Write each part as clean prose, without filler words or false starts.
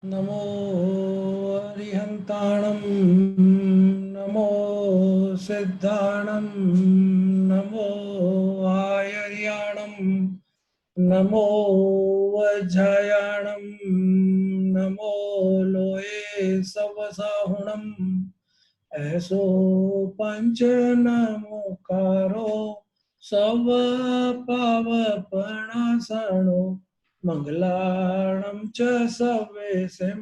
नमो अरिहन्ताणं नमो सिद्धाणं नमो आयर्याणं नमो वज्रायाणं नमो लोये सवसाहुणम् ऐसो पंच नमोकारो सव पावपणासनो मंगलाणं च सवेशं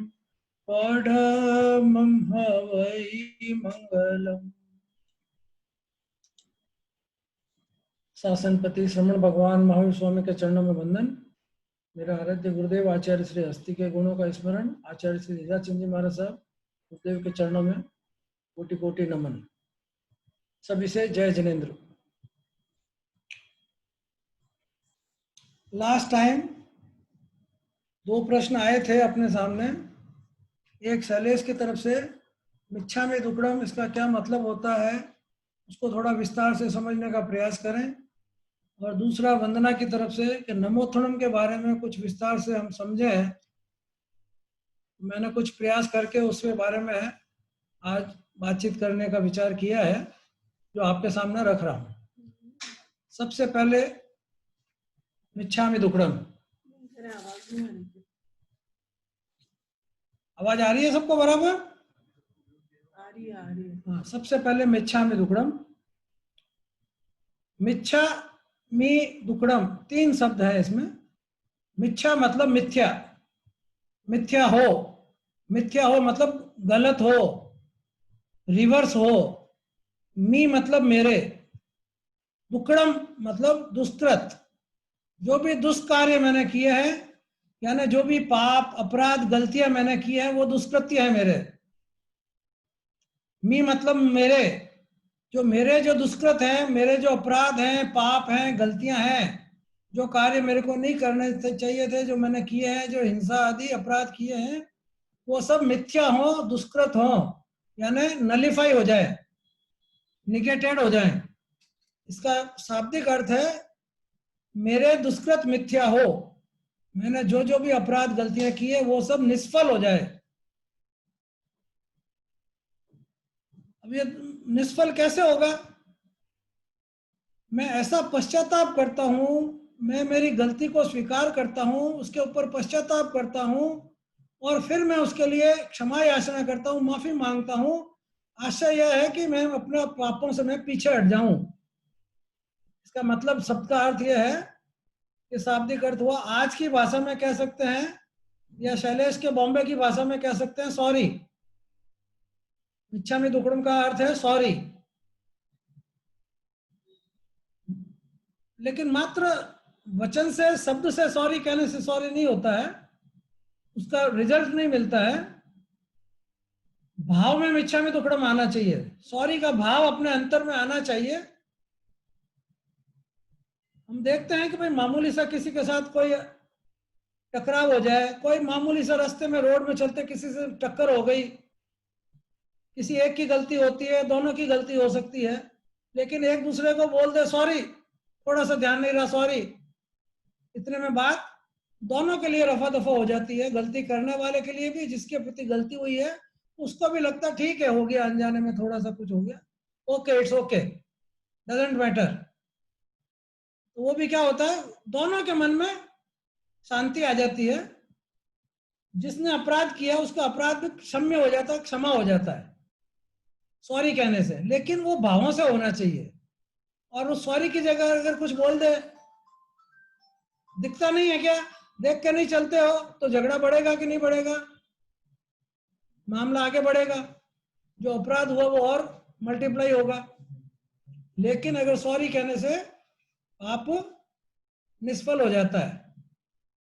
पढमं हवै मंगलम्। शासनपति श्रमण भगवान महावीर स्वामी के चरणों में वंदन। मेरा आराध्य गुरुदेव आचार्य श्री हस्ती के गुणों का स्मरण। आचार्य श्री हीरा चंद जी महाराज साहब गुरुदेव के चरणों में कोटि कोटि नमन। सभी से जय जिनेन्द्र। लास्ट टाइम दो प्रश्न आए थे अपने सामने। एक शैलेश की तरफ से मिच्छामि दुक्कडम इसका क्या मतलब होता है उसको थोड़ा विस्तार से समझने का प्रयास करें, और दूसरा वंदना की तरफ से कि नमोत्थनम के बारे में कुछ विस्तार से हम समझे हैं। मैंने कुछ प्रयास करके उसके बारे में आज बातचीत करने का विचार किया है, जो आपके सामने रख रहा हूं। सबसे पहले मिच्छामि दुक्कडम। आवाज आ रही है सबको बराबर? आ रही है। हाँ, सबसे पहले मिच्छामि दुक्कडम। मिच्छा मी दुक्कडम तीन शब्द है इसमें। मिच्छा मतलब मिथ्या, मिथ्या हो। मिथ्या हो मतलब गलत हो, रिवर्स हो। मी मतलब मेरे, दुक्कडम मतलब दुष्कृत। जो भी दुष्कार्य मैंने किए हैं, यानी जो भी पाप अपराध गलतियां मैंने की है वो दुष्कृत्य है मेरे। मी मतलब मेरे, जो दुष्कृत हैं, मेरे जो अपराध हैं, पाप हैं, गलतियां हैं, जो कार्य मेरे को नहीं करने चाहिए थे, जो मैंने किए हैं, जो हिंसा आदि अपराध किए हैं, वो सब मिथ्या हो, दुष्कृत हो, यानी नलिफाई हो जाए, निगेटेड हो जाए। इसका शाब्दिक अर्थ है मेरे दुष्कृत मिथ्या हो, मैंने जो जो भी अपराध गलतियां की है वो सब निष्फल हो जाए। अब ये निष्फल कैसे होगा? मैं ऐसा पश्चाताप करता हूं, मैं मेरी गलती को स्वीकार करता हूं, उसके ऊपर पश्चाताप करता हूं, और फिर मैं उसके लिए क्षमा याचना करता हूं, माफी मांगता हूं। आशय यह है कि मैं अपने पापों से मैं पीछे हट जाऊं। इसका मतलब शब्द का अर्थ यह है कि शाब्दिक अर्थ हुआ, आज की भाषा में कह सकते हैं, या शैलेश के बॉम्बे की भाषा में कह सकते हैं सॉरी। मिच्छामि दुक्कडम का अर्थ है सॉरी। लेकिन मात्र वचन से, शब्द से सॉरी कहने से सॉरी नहीं होता है, उसका रिजल्ट नहीं मिलता है। भाव में मिच्छामि दुक्कडम आना चाहिए, सॉरी का भाव अपने अंतर में आना चाहिए। हम देखते हैं कि भाई मामूली सा किसी के साथ कोई टकराव हो जाए, कोई मामूली सा रास्ते में रोड में चलते किसी से टक्कर हो गई, किसी एक की गलती होती है, दोनों की गलती हो सकती है, लेकिन एक दूसरे को बोल दे सॉरी, थोड़ा सा ध्यान नहीं रहा सॉरी, इतने में बात दोनों के लिए रफा दफा हो जाती है। गलती करने वाले के लिए भी, जिसके प्रति गलती हुई है उसको भी लगता ठीक है, हो गया, अनजाने में थोड़ा सा कुछ हो गया, okay, it's okay, doesn't matter. तो वो भी क्या होता है, दोनों के मन में शांति आ जाती है। जिसने अपराध किया उसका अपराध भी क्षम्य हो जाता है, क्षमा हो जाता है सॉरी कहने से। लेकिन वो भावों से होना चाहिए, और उस सॉरी की जगह अगर कुछ बोल दे, दिखता नहीं है क्या, देख के नहीं चलते हो, तो झगड़ा बढ़ेगा कि नहीं बढ़ेगा, मामला आगे बढ़ेगा, जो अपराध हुआ वो और मल्टीप्लाई होगा। लेकिन अगर सॉरी कहने से आप निष्फल हो जाता है।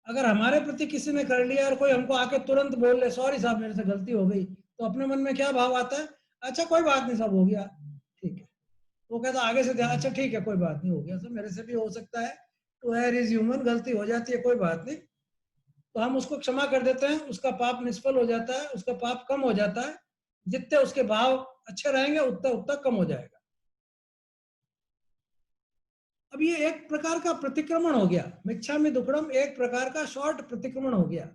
अगर हमारे प्रति किसी ने कर लिया और कोई हमको आके तुरंत बोल ले सॉरी साहब मेरे से गलती हो गई, तो अपने मन में क्या भाव आता है, अच्छा कोई बात नहीं, सब हो गया, ठीक है। वो कहता आगे से ध्यान, अच्छा ठीक है कोई बात नहीं, हो गया सब, मेरे से भी हो सकता है, टू एयर इज ह्यूमन, गलती हो जाती है, कोई बात नहीं। तो हम उसको क्षमा कर देते हैं, उसका पाप निष्फल हो जाता है, उसका पाप कम हो जाता है। जितने उसके भाव अच्छे रहेंगे उतना उतना कम हो जाएगा। अब ये एक प्रकार का प्रतिक्रमण हो गया, मिच्छामि दुक्कडम एक प्रकार का शॉर्ट प्रतिक्रमण हो गया।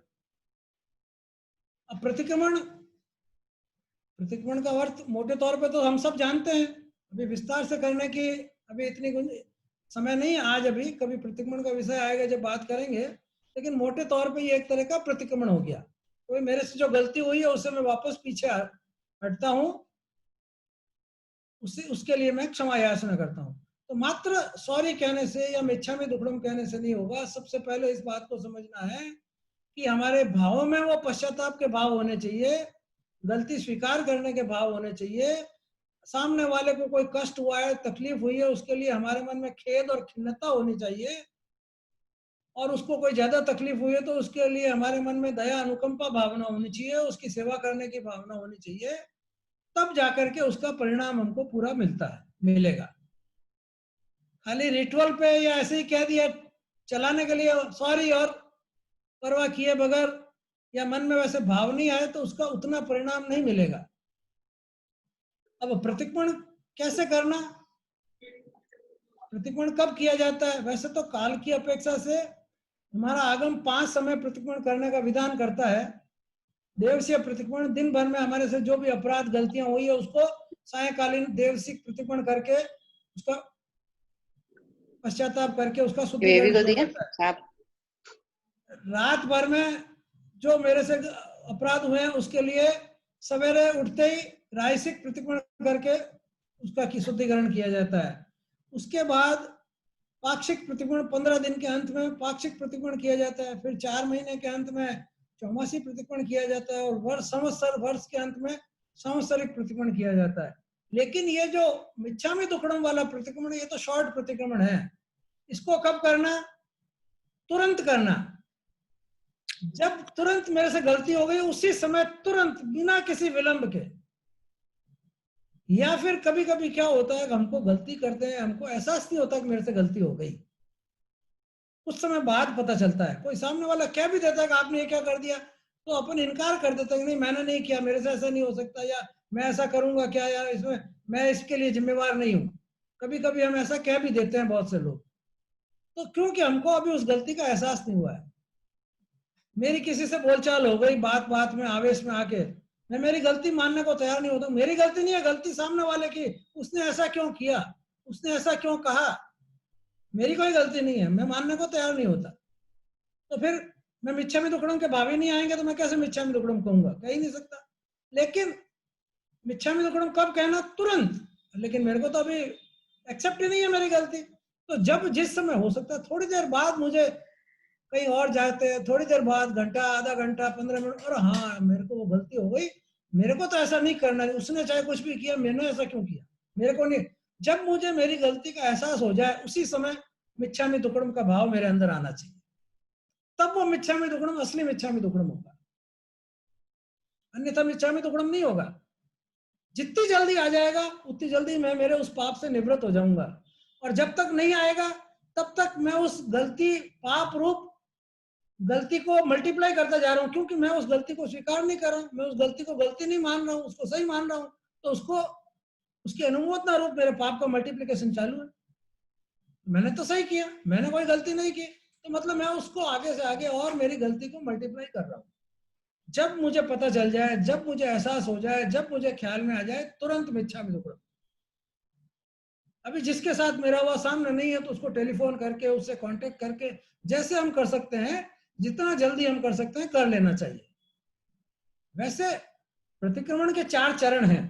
अब प्रतिक्रमण, प्रतिक्रमण का अर्थ मोटे तौर पे तो हम सब जानते हैं, अभी विस्तार से करने की अभी इतनी समय नहीं है आज, अभी कभी प्रतिक्रमण का विषय आएगा जब बात करेंगे, लेकिन मोटे तौर पे ये एक तरह का प्रतिक्रमण हो गया। तो मेरे से जो गलती हुई है उससे मैं वापस पीछे हटता हूँ, उसके लिए मैं क्षमा याचना करता हूँ। तो मात्र सॉरी कहने से या मिच्छामि दुक्कडम कहने से नहीं होगा। सबसे पहले इस बात को समझना है कि हमारे भावों में वो पश्चाताप के भाव होने चाहिए, गलती स्वीकार करने के भाव होने चाहिए। सामने वाले को कोई कष्ट हुआ है, तकलीफ हुई है, उसके लिए हमारे मन में खेद और खिन्नता होनी चाहिए, और उसको कोई ज्यादा तकलीफ हुई है तो उसके लिए हमारे मन में दया अनुकंपा भावना होनी चाहिए, उसकी सेवा करने की भावना होनी चाहिए। तब जाकर के उसका परिणाम हमको पूरा मिलेगा। खाली रिचुअल पे या ऐसे ही कह दिया चलाने के लिए सॉरी और परवाह किए बगैर, या मन में वैसे भाव नहीं आए तो उसका उतना परिणाम नहीं मिलेगा। अब प्रतिक्रमण कैसे करना, प्रतिक्रमण कब किया जाता है? वैसे तो काल की अपेक्षा से हमारा आगम 5 समय प्रतिक्रमण करने का विधान करता है। देवसीय प्रतिक्रमण दिन भर में हमारे से जो भी अपराध गलतियां हुई है उसको सायकालीन देवसीय प्रतिक्रमण करके उसका पश्चाताप करके उसका शुद्धिकरण किया जाता है। रात भर में जो मेरे से अपराध हुए हैं उसके लिए सवेरे उठते ही रायसिक प्रतिक्रमण करके उसका शुद्धिकरण किया जाता है। उसके बाद पाक्षिक प्रतिक्रमण 15 दिन के अंत में पाक्षिक प्रतिक्रमण किया जाता है। फिर 4 महीने के अंत में चौमासी प्रतिक्रमण किया जाता है, और वर्ष के अंत में संवत्सरिक प्रतिक्रमण किया जाता है। लेकिन ये जो मिच्छामि दुक्कडम वाला प्रतिक्रमण, ये तो शॉर्ट प्रतिक्रमण है। इसको कब करना? तुरंत करना। जब तुरंत मेरे से गलती हो गई उसी समय तुरंत, बिना किसी विलंब के। या फिर कभी कभी क्या होता है, हमको गलती करते हैं, हमको एहसास नहीं होता कि मेरे से गलती हो गई, कुछ समय बाद पता चलता है। कोई सामने वाला कह भी देता है कि आपने ये क्या कर दिया, तो अपन इनकार कर देते हैं, नहीं मैंने नहीं किया, मेरे से ऐसा नहीं हो सकता, या मैं ऐसा करूंगा क्या यार, इसमें मैं इसके लिए जिम्मेवार नहीं हूं। कभी कभी हम ऐसा कह भी देते हैं बहुत से लोग, तो क्योंकि हमको अभी उस गलती का एहसास नहीं हुआ है। मेरी किसी से बोलचाल हो गई, बात बात में आवेश में आके मैं मेरी गलती मानने को तैयार नहीं होता। मेरी गलती नहीं है, गलती सामने वाले की, उसने ऐसा क्यों किया, उसने ऐसा क्यों कहा, मेरी कोई गलती नहीं है, मैं मानने को तैयार नहीं होता। तो फिर मैं मिच्छामि दुक्कडम के भाव ही नहीं आएंगे तो मैं कैसे मिच्छामि दुक्कडम कहूंगा? कह ही नहीं सकता। लेकिन मिच्छामि दुक्कडम कब कहना? तुरंत। लेकिन मेरे को तो अभी एक्सेप्ट ही नहीं है मेरी गलती, तो जब जिस समय हो सकता है, थोड़ी देर बाद मुझे कहीं और जाते हैं, थोड़ी देर बाद, घंटा, आधा घंटा, 15 मिनट, और हाँ मेरे को वो गलती हो गई, मेरे को तो ऐसा नहीं करना, उसने चाहे कुछ भी किया, मैंने ऐसा क्यों किया, मेरे को नहीं। जब मुझे मेरी गलती का एहसास हो जाए उसी समय मिच्छामि दुक्कडम का भाव मेरे अंदर आना चाहिए, तब वो मिच्छामि दुक्कडम असली मिच्छामि दुक्कडम होगा, अन्यथा मिच्छामि दुक्कडम नहीं होगा। जितनी जल्दी आ जाएगा उतनी जल्दी मैं मेरे उस पाप से निवृत्त हो जाऊंगा, और जब तक नहीं आएगा तब तक मैं उस गलती, पाप रूप गलती को मल्टीप्लाई करता जा रहा हूं, क्योंकि मैं उस गलती को स्वीकार नहीं कर रहा हूं, मैं उस गलती को गलती नहीं मान रहा हूं, उसको सही मान रहा हूं, तो उसको, उसकी अनुमोदना रूप मेरे पाप का मल्टीप्लिकेशन चालू है। मैंने तो सही किया, मैंने कोई गलती नहीं की, तो मतलब मैं उसको आगे से आगे और मेरी गलती को मल्टीप्लाई कर रहा हूं। जब मुझे पता चल जाए, जब मुझे एहसास हो जाए, जब मुझे ख्याल में आ जाए, तुरंत मिच्छामि दुक्कडम। अभी जिसके साथ मेरा हुआ सामने नहीं है तो उसको टेलीफोन करके, उससे कांटेक्ट करके, जैसे हम कर सकते हैं, जितना जल्दी हम कर सकते हैं कर लेना चाहिए। वैसे प्रतिक्रमण के 4 चरण हैं,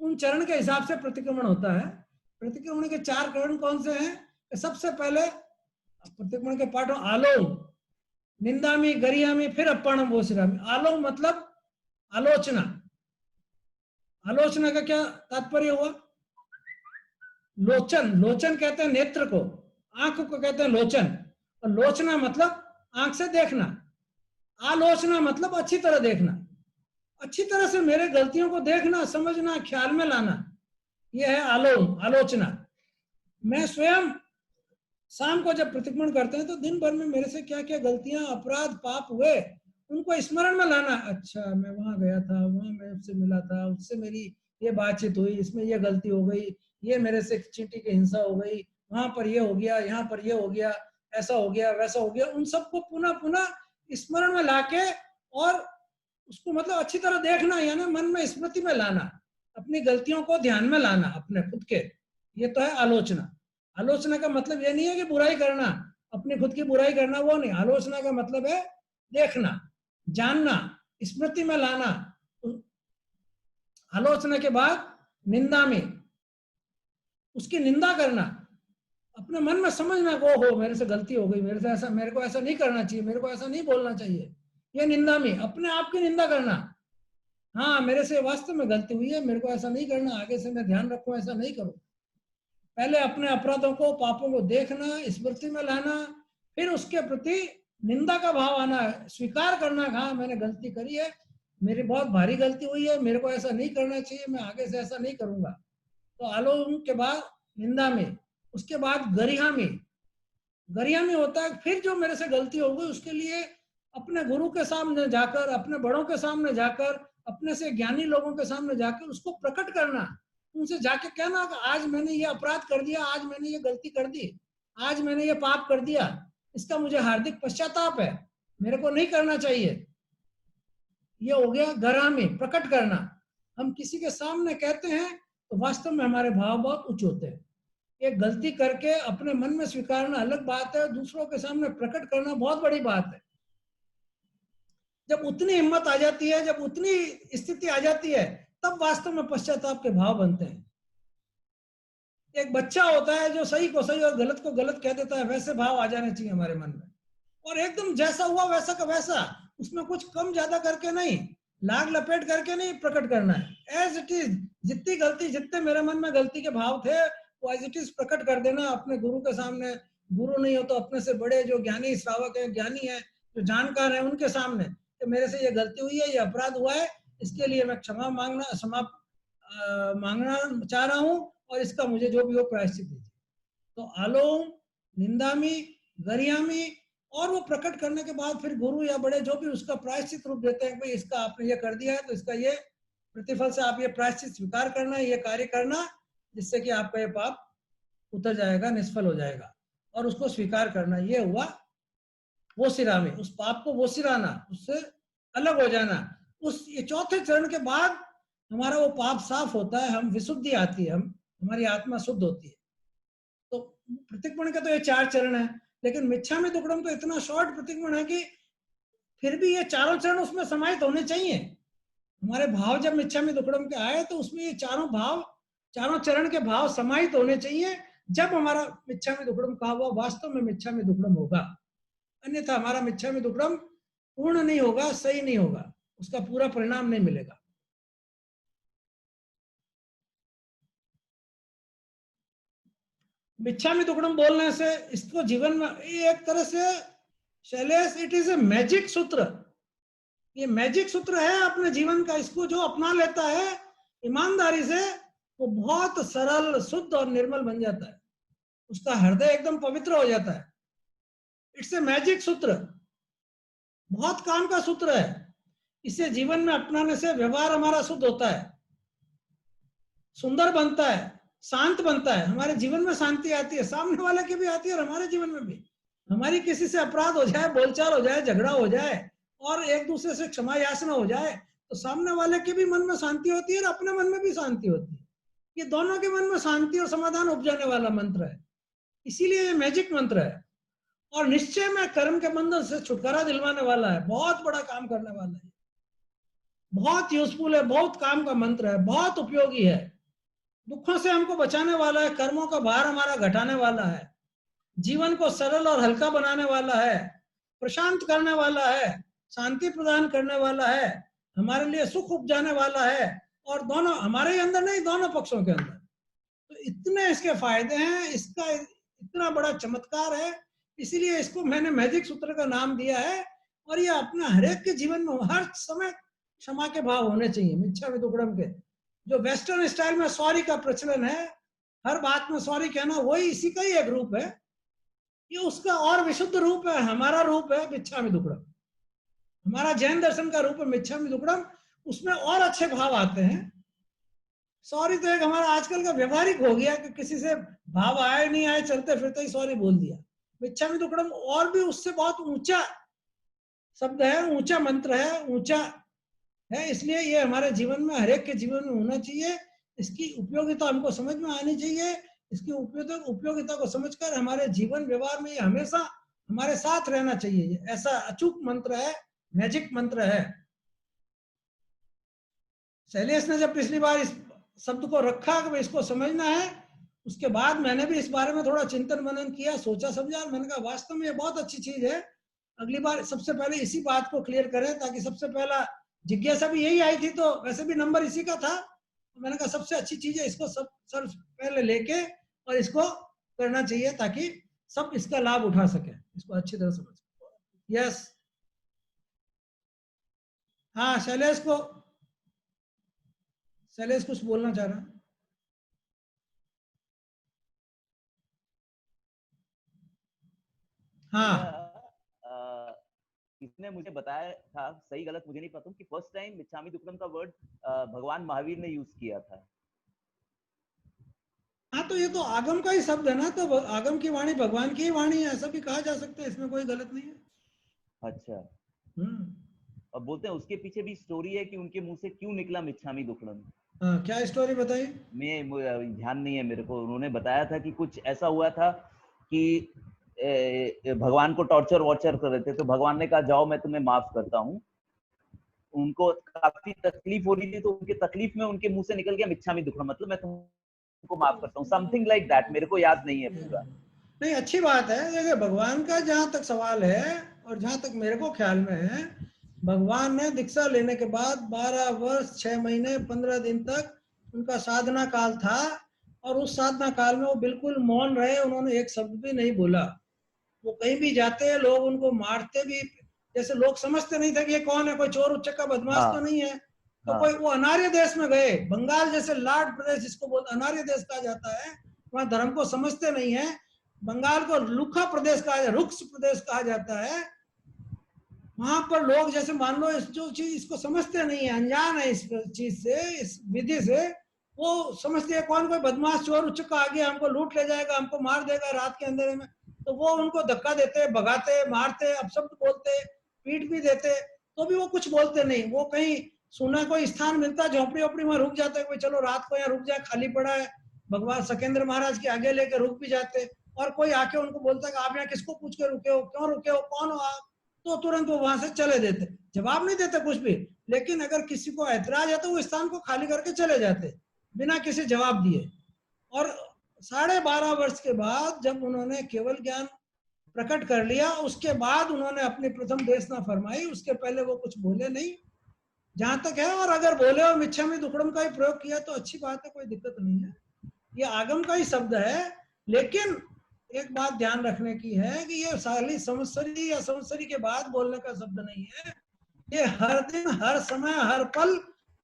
उन चरण के हिसाब से प्रतिक्रमण होता है। प्रतिक्रमण के 4 चरण कौन से हैं? सबसे पहले प्रतिक्रमण के पाठों आलोम, निंदामी, गरियामी, फिर अप्पाणम वोशिरामी। आलोम मतलब आलोचना। आलोचना का क्या तात्पर्य हुआ? लोचन, लोचन कहते हैं नेत्र को, आंख को कहते हैं लोचन, और लोचना मतलब आंख से देखना, आलोचना मतलब अच्छी तरह देखना, अच्छी तरह से मेरे गलतियों को देखना, समझना, ख्याल में लाना, यह है आलोम, आलोचना। मैं स्वयं शाम को जब प्रतिक्रमण करते हैं तो दिन भर में मेरे से क्या क्या गलतियां, अपराध, पाप हुए, उनको स्मरण में लाना। अच्छा मैं वहां गया था, वहां मैं उससे मिला था, उससे मेरी ये बातचीत हुई, इसमें ये गलती हो गई, ये मेरे से चींटी की हिंसा हो गई, वहां पर ये हो गया, यहाँ पर ये हो गया, ऐसा हो गया, वैसा हो गया। उन सबको पुनः पुनः स्मरण में लाके और उसको मतलब अच्छी तरह देखना, यानी मन में स्मृति में लाना, अपनी गलतियों को ध्यान में लाना अपने खुद के, ये तो है आलोचना। आलोचना का मतलब ये नहीं है कि बुराई करना, अपनी खुद की बुराई करना, वो नहीं। आलोचना का मतलब है देखना, जानना, स्मृति में लाना। आलोचना के बाद निंदा में, उसकी निंदा करना, अपने मन में समझना को हो मेरे से गलती हो गई, मेरे से ऐसा, मेरे को ऐसा नहीं करना चाहिए, मेरे को ऐसा नहीं बोलना चाहिए, ये निंदा में अपने आप की निंदा करना। हाँ, मेरे से वास्तव में गलती हुई है, मेरे को ऐसा नहीं करना, आगे से मैं ध्यान रखूं, ऐसा नहीं करूं। पहले अपने अपराधों को, पापों को देखना, स्मृति में लाना, फिर उसके प्रति निंदा का भाव आना, स्वीकार करना, हाँ मैंने गलती करी है, मेरी बहुत भारी गलती हुई है, मेरे को ऐसा नहीं करना चाहिए, मैं आगे से ऐसा नहीं करूंगा। तो आलोचना के बाद निंदा में, उसके बाद गरिया में। गरिया में होता है फिर जो मेरे से गलती हो गई उसके लिए अपने गुरु के सामने जाकर, अपने बड़ों के सामने जाकर, अपने से ज्ञानी लोगों के सामने जाकर उसको प्रकट करना, उनसे जाके कहना कि आज मैंने ये अपराध कर दिया, आज मैंने ये गलती कर दी, आज मैंने ये पाप कर दिया, इसका मुझे हार्दिक पश्चाताप है, मेरे को नहीं करना चाहिए। ये हो गया गरा में, प्रकट करना। हम किसी के सामने कहते हैं तो वास्तव में हमारे भाव बहुत उच्च होते हैं। एक गलती करके अपने मन में स्वीकारना अलग बात है, दूसरों के सामने प्रकट करना बहुत बड़ी बात है। जब उतनी हिम्मत आ जाती है, जब उतनी स्थिति आ जाती है, तब वास्तव में पश्चाताप के भाव बनते हैं। एक बच्चा होता है जो सही को सही और गलत को गलत कह देता है, वैसे भाव आ जाने चाहिए हमारे मन में, और एकदम जैसा हुआ वैसा का वैसा, उसमें कुछ कम ज्यादा करके नहीं, लाग लपेट करके नहीं प्रकट करना है, एज इट इज। जितनी गलती, जितने मेरे मन में गलती के भाव थे, वो एज इट इज प्रकट कर देना अपने गुरु के सामने। गुरु नहीं हो तो अपने से बड़े जो ज्ञानी श्रावक है, ज्ञानी है, जो जानकार है, उनके सामने कि मेरे से ये गलती हुई है, ये अपराध हुआ है, इसके लिए मैं क्षमा मांगना चाह रहा हूँ, और इसका मुझे जो भी हो प्रायश्चित दीजिए। तो आलोम, निंदामी, गरियामी, और वो प्रकट करने के बाद फिर गुरु या बड़े जो भी उसका प्रायश्चित रूप देते हैं, भाई इसका आपने ये कर दिया है तो इसका ये प्रतिफल से आप ये प्रायश्चित स्वीकार करना, ये कार्य करना, जिससे कि आपका ये पाप उतर जाएगा, निष्फल हो जाएगा, और उसको स्वीकार करना। ये हुआ वो सिरा में, उस पाप को वो सिराना, उससे अलग हो जाना। उस ये चौथे चरण के बाद हमारा वो पाप साफ होता है, हम विशुद्धि आती है, हमारी आत्मा शुद्ध होती है। तो प्रतिक्रमण का तो ये 4 चरण है, लेकिन मिच्छामि दुक्कडम तो इतना शॉर्ट प्रतिक्रमण है कि फिर भी ये चारों चरण उसमें समाहित होने चाहिए। हमारे भाव जब मिच्छामि दुक्कडम के आए तो उसमें ये चारों भाव, चारों चरण के भाव समाहित होने चाहिए, जब हमारा मिच्छामि दुक्कडम कहा हुआ वास्तव में मिच्छामि दुक्कडम होगा। अन्यथा हमारा मिच्छामि दुक्कडम पूर्ण नहीं होगा, सही नहीं होगा, उसका पूरा परिणाम नहीं मिलेगा। मिच्छामि दुक्कडम बोलने से इसको जीवन में एक तरह से Shailesh, it is a magic सूत्र। ये मैजिक सूत्र है अपने जीवन का, इसको जो अपना लेता है ईमानदारी से, वो बहुत सरल, शुद्ध और निर्मल बन जाता है, उसका हृदय एकदम पवित्र हो जाता है। इट्स ए मैजिक सूत्र, बहुत काम का सूत्र है। इसे जीवन में अपनाने से व्यवहार हमारा शुद्ध होता है, सुंदर बनता है, शांत बनता है, हमारे जीवन में शांति आती है, सामने वाले की भी आती है और हमारे जीवन में भी। हमारी किसी से अपराध हो जाए, बोलचाल हो जाए, झगड़ा हो जाए, और एक दूसरे से क्षमा याचना हो जाए, तो सामने वाले के भी मन में शांति होती है और अपने मन में भी शांति होती है। ये दोनों के मन में शांति और समाधान उपजाने वाला मंत्र है, इसीलिए ये मैजिक मंत्र है, और निश्चय में कर्म के बंधन से छुटकारा दिलवाने वाला है, बहुत बड़ा काम करने वाला है, बहुत यूजफुल है, बहुत काम का मंत्र है, बहुत उपयोगी है, दुखों से हमको बचाने वाला है, कर्मों का भार हमारा घटाने वाला है, जीवन को सरल और हल्का बनाने वाला है, प्रशांत करने वाला है, शांति प्रदान करने वाला है, हमारे लिए सुख उपजाने वाला है, और दोनों हमारे ही अंदर नहीं, दोनों पक्षों के अंदर। तो इतने इसके फायदे हैं, इसका इतना बड़ा चमत्कार है, इसीलिए इसको मैंने मैजिक सूत्र का नाम दिया है। और ये अपना हरेक के जीवन में हर समय क्षमा के भाव होने चाहिए, मिच्छामि दुक्कडम के। जो वेस्टर्न स्टाइल में सॉरी का प्रचलन है, हर बात में सॉरी कहना, वही इसी का ही एक रूप है, ये उसका और विशुद्ध रूप है, हमारा रूप है मिच्छामि दुक्कडम, हमारा जैन दर्शन का रूप है मिच्छामि दुक्कडम, उसमें और अच्छे भाव आते हैं। सॉरी तो एक हमारा आजकल का व्यवहारिक हो गया कि किसी से भाव आए नहीं आए, चलते फिरते ही सॉरी बोल दिया। मिच्छामि दुक्कडम और भी उससे बहुत ऊंचा शब्द है, ऊंचा मंत्र है, ऊंचा है, इसलिए ये हमारे जीवन में, हर एक के जीवन में होना चाहिए। इसकी उपयोगिता हमको समझ में आनी चाहिए। इसकी उपयोगिता को समझकर हमारे जीवन व्यवहार में ये हमेशा हमारे साथ रहना चाहिए। ऐसा अचूक मंत्र है, मैजिक मंत्र है। शैलेश ने जब पिछली बार इस शब्द को रखा कि इसको समझना है, उसके बाद मैंने भी इस बारे में थोड़ा चिंतन मनन किया, सोचा समझा, मैंने कहा वास्तव में ये बहुत अच्छी चीज है। अगली बार सबसे पहले इसी बात को क्लियर करें, ताकि सबसे पहला जिज्ञासा भी यही आई थी, तो वैसे भी नंबर इसी का था। मैंने कहा सबसे अच्छी चीज है, इसको सब पहले लेके और इसको करना चाहिए, ताकि सब इसका लाभ उठा सके, इसको अच्छी तरह समझ। यस, हाँ शैलेश कुछ बोलना चाह रहा है। हाँ, इसने मुझे बताया था, सही गलत मुझे नहीं पता, कि फर्स्ट टाइम मिच्छामि दुक्कडम का वर्ड भगवान महावीर ने यूज किया था। हाँ, तो ये तो आगम का ही शब्द है ना, तो आगम की वाणी भगवान की ही वाणी है, ऐसा भी कहा जा सकता है, इसमें कोई गलत नहीं है। अच्छा। और बोलते हैं उसके पीछे भी स्टोरी है कि उनके मुंह से क्यों निकला मिच्छामि दुक्कडम। हाँ, क्या स्टोरी बताई? मैं ध्यान नहीं है मेरे को। उन्होंने बताया था कि कुछ ऐसा हुआ था कि भगवान को टॉर्चर वॉर्चर कर रहे थे, तो भगवान ने कहा जाओ मैं तुम्हें माफ करता हूँ। उनको काफी तकलीफ हो रही थी, तो उनके तकलीफ में उनके मुंह से निकल गया मिच्छामि दुक्कडम, मतलब मैं तुमको माफ करता हूँ, समथिंग लाइक दैट। मेरे को याद नहीं है पूरा। नहीं, अच्छी बात है। देखिए, भगवान का जहां तक सवाल है और जहां तक मेरे को ख्याल में है, भगवान ने दीक्षा लेने के बाद 12 वर्ष 6 महीने 15 दिन तक उनका साधना काल था, और उस साधना काल में वो बिल्कुल मौन रहे, उन्होंने एक शब्द भी नहीं बोला। वो कहीं भी जाते, लोग उनको मारते भी, जैसे लोग समझते नहीं थे कि ये कौन है, कोई चोर उच्चका बदमाश तो नहीं है। तो कोई, वो अनार्य देश में गए, बंगाल जैसे लाट प्रदेश जिसको बोलते अनार्य देश कहा जाता है, वहां धर्म को समझते नहीं है। बंगाल को लुखा प्रदेश कहा जाता है, रुक्ष प्रदेश कहा जाता है। वहां पर लोग जैसे मान लो जो चीज इसको समझते नहीं है, अनजान है इस चीज से, इस विधि से, वो समझते हैं कौन कोई बदमाश चोर उच्चका आ गया, हमको लूट ले जाएगा, हमको मार देगा रात के अंधेरे में। तो वो उनको धक्का देते, भगाते, मारते, अपशब्द बोलते, पीट भी देते, तो भी वो कुछ बोलते नहीं। वो कहीं सुना कोई स्थान मिलता, झोपड़ी ओपड़ी में रुक जाते, कोई चलो रात को यहाँ रुक जाए, खाली पड़ा है, भगवान सकेंद्र महाराज के आगे लेके रुक भी जाते। और कोई आके उनको बोलता कि आप यहाँ किसको पूछ के रुके हो, क्यों रुके हो, कौन हो आप, तो तुरंत वो वहां से चले देते, जवाब नहीं देते कुछ भी। लेकिन अगर किसी को ऐतराज है तो वो स्थान को खाली करके चले जाते बिना किसी जवाब दिए। और 12.5 वर्ष के बाद जब उन्होंने केवल ज्ञान प्रकट कर लिया, उसके बाद उन्होंने अपनी प्रथम देशना फरमाई, उसके पहले वो कुछ बोले नहीं, जहां तक है। और अगर बोले और मिच्छामि दुक्कडम का ही प्रयोग किया तो अच्छी बात है, कोई दिक्कत नहीं है, ये आगम का ही शब्द है। लेकिन एक बात ध्यान रखने की है कि ये साली संवत्सरी या संवत्सरी के बाद बोलने का शब्द नहीं है। ये हर दिन, हर समय, हर पल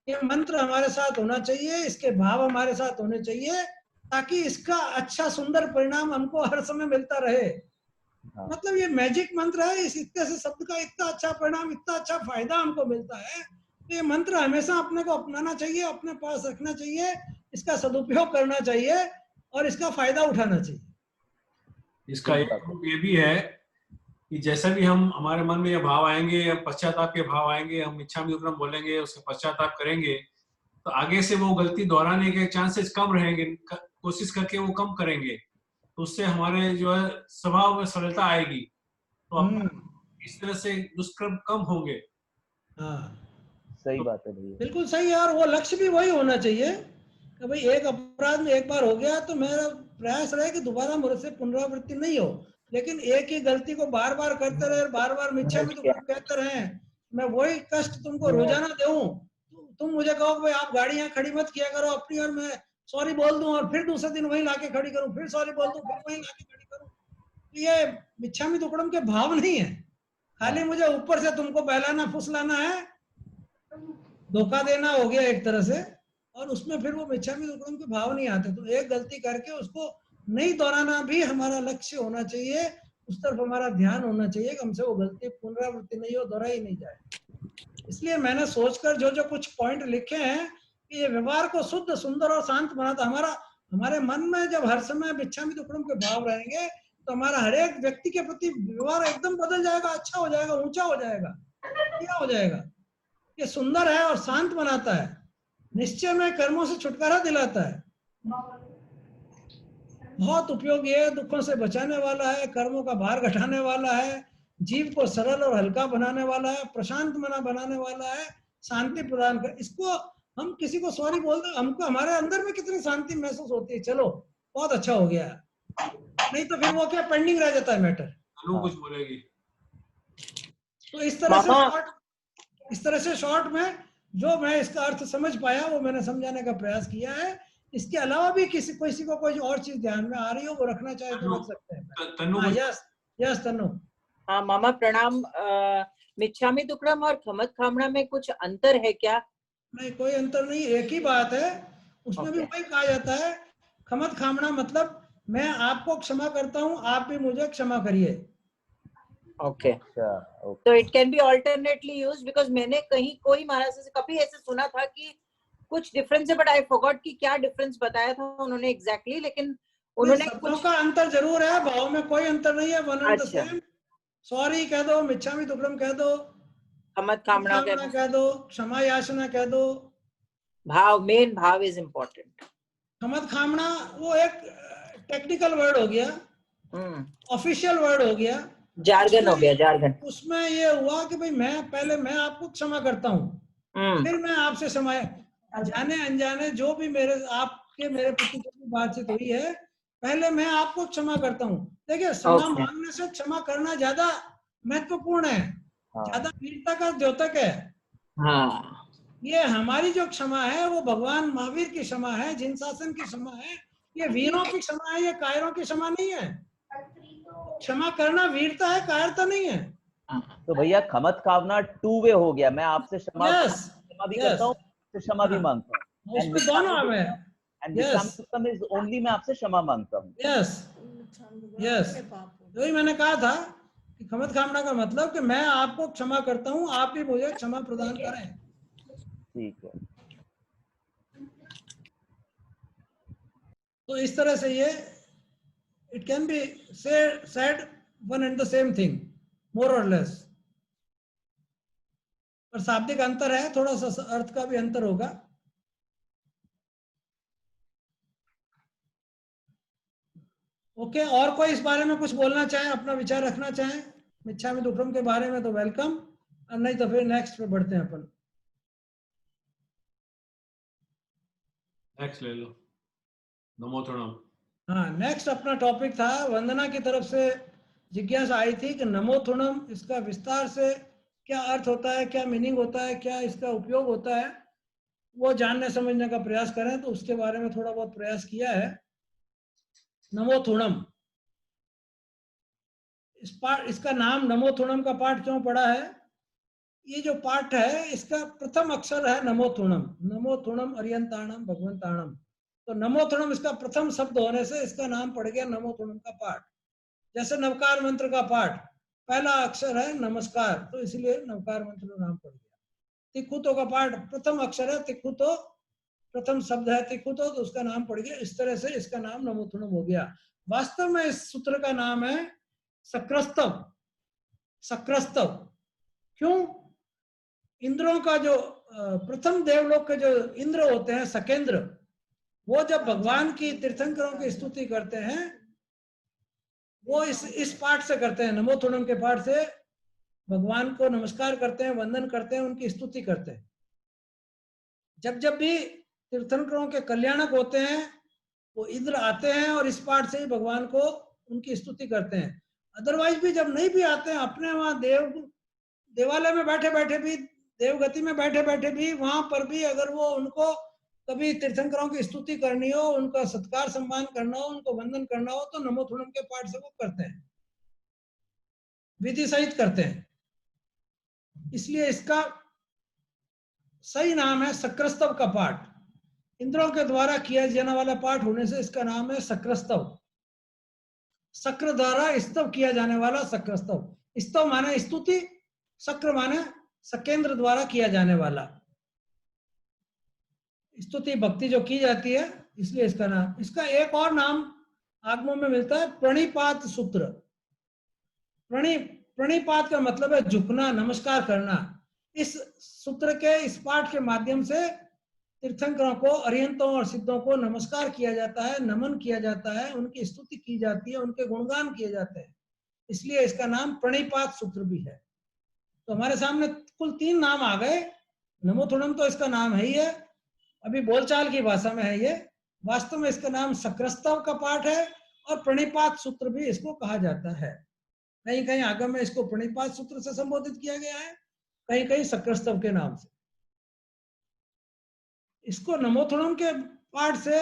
ये मंत्र हमारे साथ होना चाहिए, इसके भाव हमारे साथ होने चाहिए, ताकि इसका अच्छा सुंदर परिणाम हमको हर समय मिलता रहे। मतलब ये मैजिक मंत्र है, इस इतने से शब्द का इतना अच्छा परिणाम, इतना अच्छा फायदा हमको मिलता है। तो ये मंत्र हमेशा अपने को अपनाना चाहिए, अपने पास रखना चाहिए, इसका सदुपयोग करना चाहिए और इसका फायदा उठाना चाहिए। इसका ये भी है कि जैसे भी हम, हमारे मन में ये भाव आएंगे, हम पश्चाताप के भाव आएंगे, हम मिच्छामि दुक्कडम बोलेंगे, उसके पश्चाताप करेंगे, तो आगे से वो गलती दोहराने के चांसेस कम रहेंगे, कोशिश करके वो कम करेंगे, तो उससे हमारे जो है स्वभाव में सरलता आएगी, तो इस तरह से दुष्कर्म कम होंगे। हाँ, सही बात है भैया, बिल्कुल सही है। और वो लक्ष्य भी वही होना चाहिए कि भाई एक अपराध में एक बार हो गया तो मेरा प्रयास रहे कि दोबारा मेरे से पुनरावृत्ति नहीं हो। लेकिन एक ही गलती को बार बार करते रहे, बार बार मिच्छामि दुक्कडम कहते रहे, मैं वही कष्ट तुमको रोजाना दूं, तुम मुझे कहो भाई आप गाड़ी यहाँ खड़ी मत किया करो अपनी, और मैं सॉरी बोल दूं और फिर दूसरे दिन वहीं लाके खड़ी करूं, फिर सॉरी बोल दूं, फिर वहीं लाके खड़ी करूं। तो ये मिच्छामि दुक्कडम के भाव नहीं है, खाली मुझे ऊपर से तुमको बहलाना फुसलाना है, धोखा देना हो गया एक तरह से। और उसमें फिर वो मिच्छामि दुक्कडम के भाव नहीं आते। तो एक गलती करके उसको नहीं दोहराना भी हमारा लक्ष्य होना चाहिए, उस तरफ हमारा ध्यान होना चाहिए कि हमसे वो गलती पुनरावृत्ति नहीं हो, दोहराई नहीं जाए। इसलिए मैंने सोचकर जो जो कुछ पॉइंट लिखे हैं कि ये व्यवहार को शुद्ध, सुंदर और शांत बनाता। हमारे मन में जब हर समय मिच्छामि दुक्कडम के भाव रहेंगे तो हमारा हर एक व्यक्ति के प्रति व्यवहार एकदम बदल जाएगा, अच्छा हो जाएगा, ऊंचा हो जाएगा, क्या हो जाएगा। ये सुंदर है और शांत बनाता है, निश्चय में कर्मों से छुटकारा दिलाता है, बहुत उपयोगी है, दुखों से बचाने वाला है, कर्मों का भार घटाने वाला है, जीव को सरल और हल्का बनाने वाला है, प्रशांत मना बनाने वाला है, शांति प्रदान कर। इसको हम किसी को सॉरी बोलते, हमको हमारे अंदर में कितनी शांति महसूस होती है, चलो बहुत अच्छा हो गया, नहीं तो फिर वो क्या पेंडिंग रह जाता है मैटर। कुछ बोलेगी। तो इस तरह से शॉर्ट में जो मैं इसका अर्थ समझ पाया वो मैंने समझाने का प्रयास किया है। इसके अलावा भी किसी को कोई और चीज ध्यान में आ रही हो वो रखना चाहे तो रख सकते हैं। यस तन्नु। हाँ मामा प्रणाम। मिच्छामी दुक्कड़म और खमत खामड़ा में कुछ अंतर है क्या? नहीं, कोई अंतर नहीं, एक ही बात है। उसमें भी वही कहा जाता है, खमत खामड़ा मतलब मैं आपको क्षमा करता हूँ, आप भी मुझे क्षमा करिए। ओके, तो it can B alternately used, because मैंने कहीं कोई महाराज से कभी ऐसे सुना था कि कुछ डिफरेंस है, बट आई फॉरगॉट कि क्या डिफरेंस बताया था उन्होंने एग्जैक्टली, लेकिन उन्होंने कुछ का अंतर जरूर है, भाव में कोई अंतर नहीं है, one and the same. Sorry कह दो, मिच्छामी दुक्कड़म कह दो, खमत खामड़ा कह दो, क्षमा याचना कह दो। भाव, मेन भाव इज इम्पोर्टेंट। खमत खामड़ा वो एक टेक्निकल वर्ड हो गया, ऑफिशियल वर्ड हो गया, जार्गन हो गया, जार्गन। उसमें ये हुआ कि भाई मैं आपको क्षमा करता हूँ, फिर मैं आपसे क्षमा, जाने अनजाने जो भी मेरे प्रति जो भी बातचीत हुई है, पहले मैं आपको क्षमा करता हूँ। देखिए, क्षमा मांगने से क्षमा करना ज्यादा महत्वपूर्ण है, ज्यादा वीरता का द्योतक है। हाँ, ये हमारी जो क्षमा है वो भगवान महावीर की क्षमा है, जिन शासन की क्षमा है, ये वीरों की क्षमा है, ये कायरों की क्षमा नहीं है। क्षमा करना वीरता है, कायरता नहीं है। तो भैया खमत खामना 2 वे हो गया, मैं आपसे क्षमा भी करता हूँ, क्षमा भी मांगता हूँ। उसमें दोनों में इज ओनली मैं आपसे क्षमा मांगता हूँ। यस, वही मैंने कहा था कि खमत खामना का मतलब कि मैं आपको क्षमा करता हूँ, आप भी मुझे क्षमा प्रदान करें। ठीक है, तो इस तरह से ये it can be said one and the same thing, more और लेस, पर शाब्दिक अंतर है, थोड़ा सा अर्थ का भी अंतर होगा। ओके, और कोई इस बारे में कुछ बोलना चाहे, अपना विचार रखना चाहे मिच्छामी दुक्कड़म के बारे में तो वेलकम, और नहीं तो फिर नेक्स्ट पे बढ़ते हैं अपन। नेक्स्ट ले लो, नमोथुणम। हाँ, नेक्स्ट अपना टॉपिक था, वंदना की तरफ से जिज्ञासा आई थी कि नमोथुणम, इसका विस्तार से क्या अर्थ होता है, क्या मीनिंग होता है, क्या इसका उपयोग होता है, वो जानने समझने का प्रयास करें। तो उसके बारे में थोड़ा बहुत प्रयास किया है। नमोथुणम, इसका नाम नमोथुणम का पाठ क्यों पड़ा है? ये जो पाठ है इसका प्रथम अक्षर है नमोथुणम, नमोथुणम अर्यंताणम भगवंताणम। तो नमोथुणम इसका प्रथम शब्द होने से इसका नाम पड़ गया नमोथुणम का पाठ। जैसे नवकार मंत्र का पाठ पहला अक्षर है नमस्कार, तो इसलिए नवकार मंत्र का नाम पड़ गया। तिखुतो का पाठ प्रथम अक्षर है तिखुतो, प्रथम शब्द है तिखुतो, तो उसका नाम पड़ गया। इस तरह से इसका नाम नमोथुणम हो गया। वास्तव में इस सूत्र का नाम है सक्रस्तव। सक्रस्तव क्यों? इंद्रों का जो प्रथम देवलोक के जो इंद्र होते हैं, सकेंद्र, वो जब भगवान की तीर्थंकरों की स्तुति करते हैं वो इस पाठ से करते हैं, नमोथुणम के पाठ से भगवान को नमस्कार करते हैं, वंदन करते हैं, उनकी स्तुति करते हैं। जब जब भी तीर्थंकरों के कल्याणक होते हैं वो इंद्र आते हैं और इस पाठ से ही भगवान को उनकी स्तुति करते हैं। अदरवाइज भी जब नहीं भी आते हैं, अपने वहां देवालय में बैठे बैठे भी, देवगति में बैठे बैठे भी, वहां पर भी अगर वो उनको कभी तीर्थंकरों की स्तुति करनी हो, उनका सत्कार सम्मान करना हो, उनको वंदन करना हो, तो नमोथुणम के पाठ से वो करते हैं, विधि सहित करते हैं। इसलिए इसका सही नाम है सक्रस्तव का पाठ। इंद्रों के द्वारा किया जाने वाला पाठ होने से इसका नाम है सक्रस्तव। सक्र द्वारा स्तव किया जाने वाला सक्रस्तव। स्तव माने स्तुति, सक्र माने सकेंद्र द्वारा किया जाने वाला स्तुति, भक्ति जो की जाती है, इसलिए इसका नाम। इसका एक और नाम आगमों में मिलता है प्रणिपात सूत्र। प्रणिपात का मतलब है झुकना, नमस्कार करना। इस सूत्र के, इस पाठ के माध्यम से तीर्थंकरों को, अरिहंतों और सिद्धों को नमस्कार किया जाता है, नमन किया जाता है, उनकी स्तुति की जाती है, उनके गुणगान किए जाते हैं। इसलिए इसका नाम प्रणिपात सूत्र भी है। तो हमारे सामने कुल 3 नाम आ गए। नमोथुणम तो इसका नाम है ही है, अभी बोलचाल की भाषा में है ये। वास्तव में इसका नाम सक्रस्तव का पाठ है और प्रणिपात सूत्र भी इसको कहा जाता है। कहीं कहीं आगम में इसको प्रणिपात सूत्र से संबोधित किया गया है, कहीं कहीं सक्रस्तव के नाम से। इसको नमोथुणम के पाठ से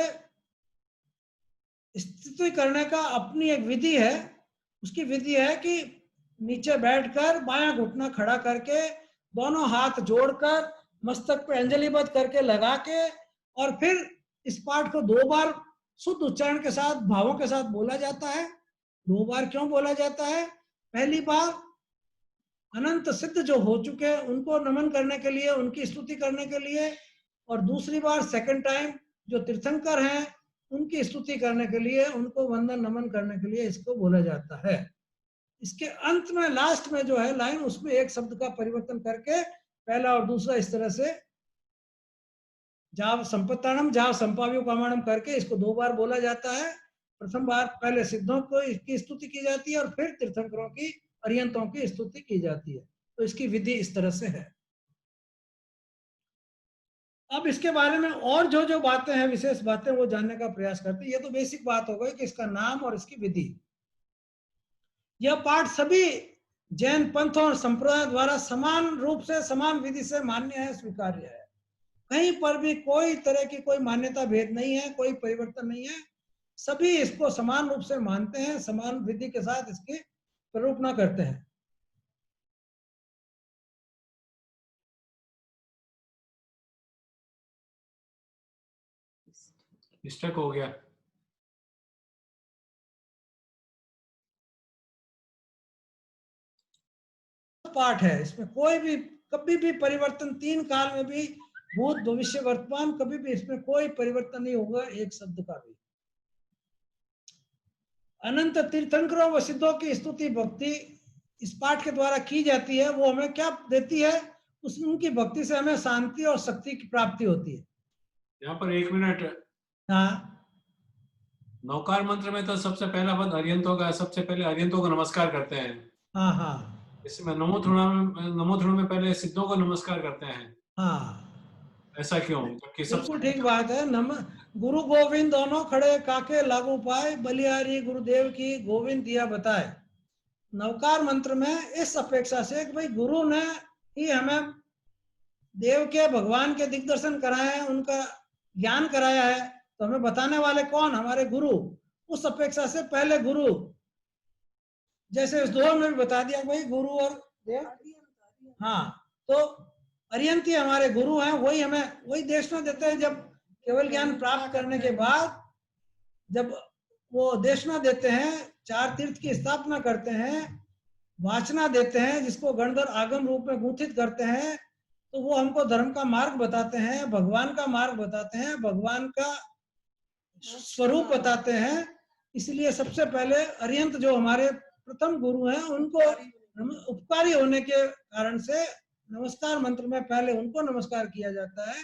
स्तुति करने का अपनी एक विधि है। उसकी विधि है कि नीचे बैठकर बायां घुटना खड़ा करके दोनों हाथ जोड़कर मस्तक पे अंजलिबद्ध करके लगा के और फिर इस पाठ को 2 बार शुद्ध उच्चारण के साथ, भावों के साथ बोला जाता है। 2 बार क्यों बोला जाता है? पहली बार अनंत सिद्ध जो हो चुके हैं उनको नमन करने के लिए, उनकी स्तुति करने के लिए, और दूसरी बार सेकंड टाइम जो तीर्थंकर हैं उनकी स्तुति करने के लिए, उनको वंदन नमन करने के लिए इसको बोला जाता है। इसके अंत में, लास्ट में जो है लाइन, उसमें एक शब्द का परिवर्तन करके पहला और दूसरा इस तरह से जाव संपत्तानम जाव संपाव्यो कामाणम करके इसको 2 बार बोला जाता है। प्रथम बार पहले सिद्धों को इसकी स्तुति की जाती है और फिर तीर्थंकरों की, अरिहंतों की स्तुति की जाती है। तो इसकी विधि इस तरह से है। अब इसके बारे में और जो जो बातें हैं, विशेष बातें, वो जानने का प्रयास करते हैं। ये तो बेसिक बात हो गई कि इसका नाम और इसकी विधि। यह पाठ सभी जैन पंथों और संप्रदाय द्वारा समान रूप से, समान विधि से मान्य है, स्वीकार्य है। कहीं पर भी कोई तरह की कोई मान्यता भेद नहीं है, कोई परिवर्तन नहीं है। सभी इसको समान रूप से मानते हैं, समान विधि के साथ इसकी प्ररूपणा करते हैं। स्टक हो गया। पाठ है, इसमें कोई भी कभी भी परिवर्तन, 3 काल में भी, भूत भविष्य वर्तमान, कभी भी इसमें कोई परिवर्तन नहीं होगा एक शब्द का भी। अनंत तीर्थंकरों व सिद्धों की स्तुति भक्ति इस पाठ के द्वारा की जाती है। वो हमें क्या देती है? उसमें उनकी भक्ति से हमें शांति और शक्ति की प्राप्ति होती है। यहाँ पर 1 मिनट। हाँ, नौकार मंत्र में तो सबसे पहला पद अरिहंतों का, सबसे पहले अरिहंतों को नमस्कार करते हैं। हाँ, हाँ, इसमें नमोथुणम में पहले सिद्धों को नमस्कार करते हैं। हाँ, ऐसा क्यों? जबकि बिल्कुल ठीक बात है। गुरु गोविंद दोनों खड़े काके लागू पाए, बलिहारी गुरुदेव की गोविंद दिया बताए। नवकार मंत्र में इस अपेक्षा से कि भाई गुरु ने ही हमें देव के, भगवान के दिग्दर्शन कराए हैं, उनका ज्ञान कराया है, तो हमें बताने वाले कौन? हमारे गुरु। उस अपेक्षा से पहले गुरु, जैसे इस दोहे में भी बता दिया भाई गुरु और देव। हाँ, तो अरिहंती हमारे गुरु हैं, वही हमें वही देशना देते हैं। जब केवल ज्ञान प्राप्त करने के बाद जब वो देशना देते हैं, 4 तीर्थ की स्थापना करते हैं, वाचना देते हैं, जिसको गणधर आगम रूप में गुंथित करते हैं, तो वो हमको धर्म का मार्ग बताते हैं, भगवान का मार्ग बताते हैं, भगवान का स्वरूप बताते हैं। इसलिए सबसे पहले अरिहंत जो हमारे प्रथम गुरु हैं, उनको उपकारी होने के कारण से नमस्कार मंत्र में पहले उनको नमस्कार किया जाता है।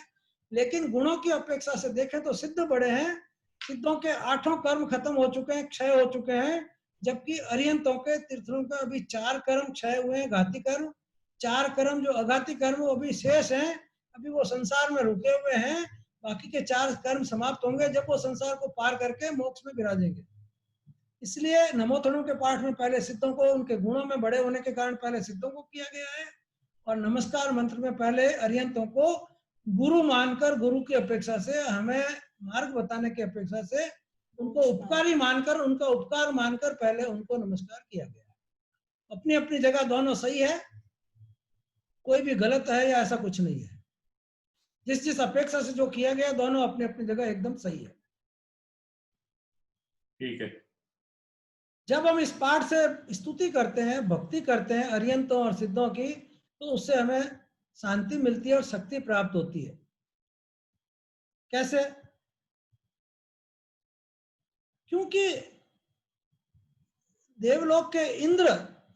लेकिन गुणों की अपेक्षा से देखें तो सिद्ध बड़े हैं। सिद्धों के 8 कर्म खत्म हो चुके हैं, क्षय हो चुके हैं, जबकि अरिहंतों के, तीर्थों का अभी 4 कर्म क्षय हुए हैं, घाती कर्म। 4 कर्म जो अघाती कर्म वो अभी शेष हैं, अभी वो संसार में रुके हुए हैं। बाकी के 4 कर्म समाप्त होंगे जब वो संसार को पार करके मोक्ष में विराजेंगे। इसलिए नमोथुणम के पाठ में पहले सिद्धों को, उनके गुणों में बड़े होने के कारण पहले सिद्धों को किया गया है, और नमस्कार मंत्र में पहले अरिहंतों को गुरु मानकर, गुरु की अपेक्षा से, हमें मार्ग बताने की अपेक्षा से, उनको उपकारी मानकर, उनका उपकार मानकर पहले उनको नमस्कार किया गया। अपनी अपनी जगह दोनों सही है, कोई भी गलत है या ऐसा कुछ नहीं है। जिस जिस अपेक्षा से जो किया गया, दोनों अपनी अपनी जगह एकदम सही है। ठीक है। जब हम इस पाठ से स्तुति करते हैं, भक्ति करते हैं अरिहंतों और सिद्धों की, तो उससे हमें शांति मिलती है और शक्ति प्राप्त होती है। कैसे? क्योंकि देवलोक के इंद्र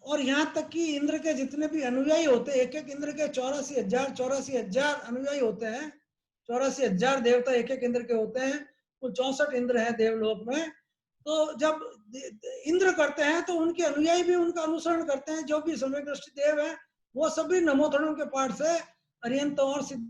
और यहाँ तक कि इंद्र के जितने भी अनुयायी होते हैं, एक एक इंद्र के 84,000 अनुयायी होते हैं। 84,000 देवता एक एक इंद्र के होते हैं। कुल 64 इंद्र है देवलोक में। तो जब इंद्र करते हैं तो उनके अनुयायी भी उनका अनुसरण करते हैं। जो भी सम्यक दृष्टि देव है वो सभी नमोथर्म के पाठ से अरिहंत और सिद्ध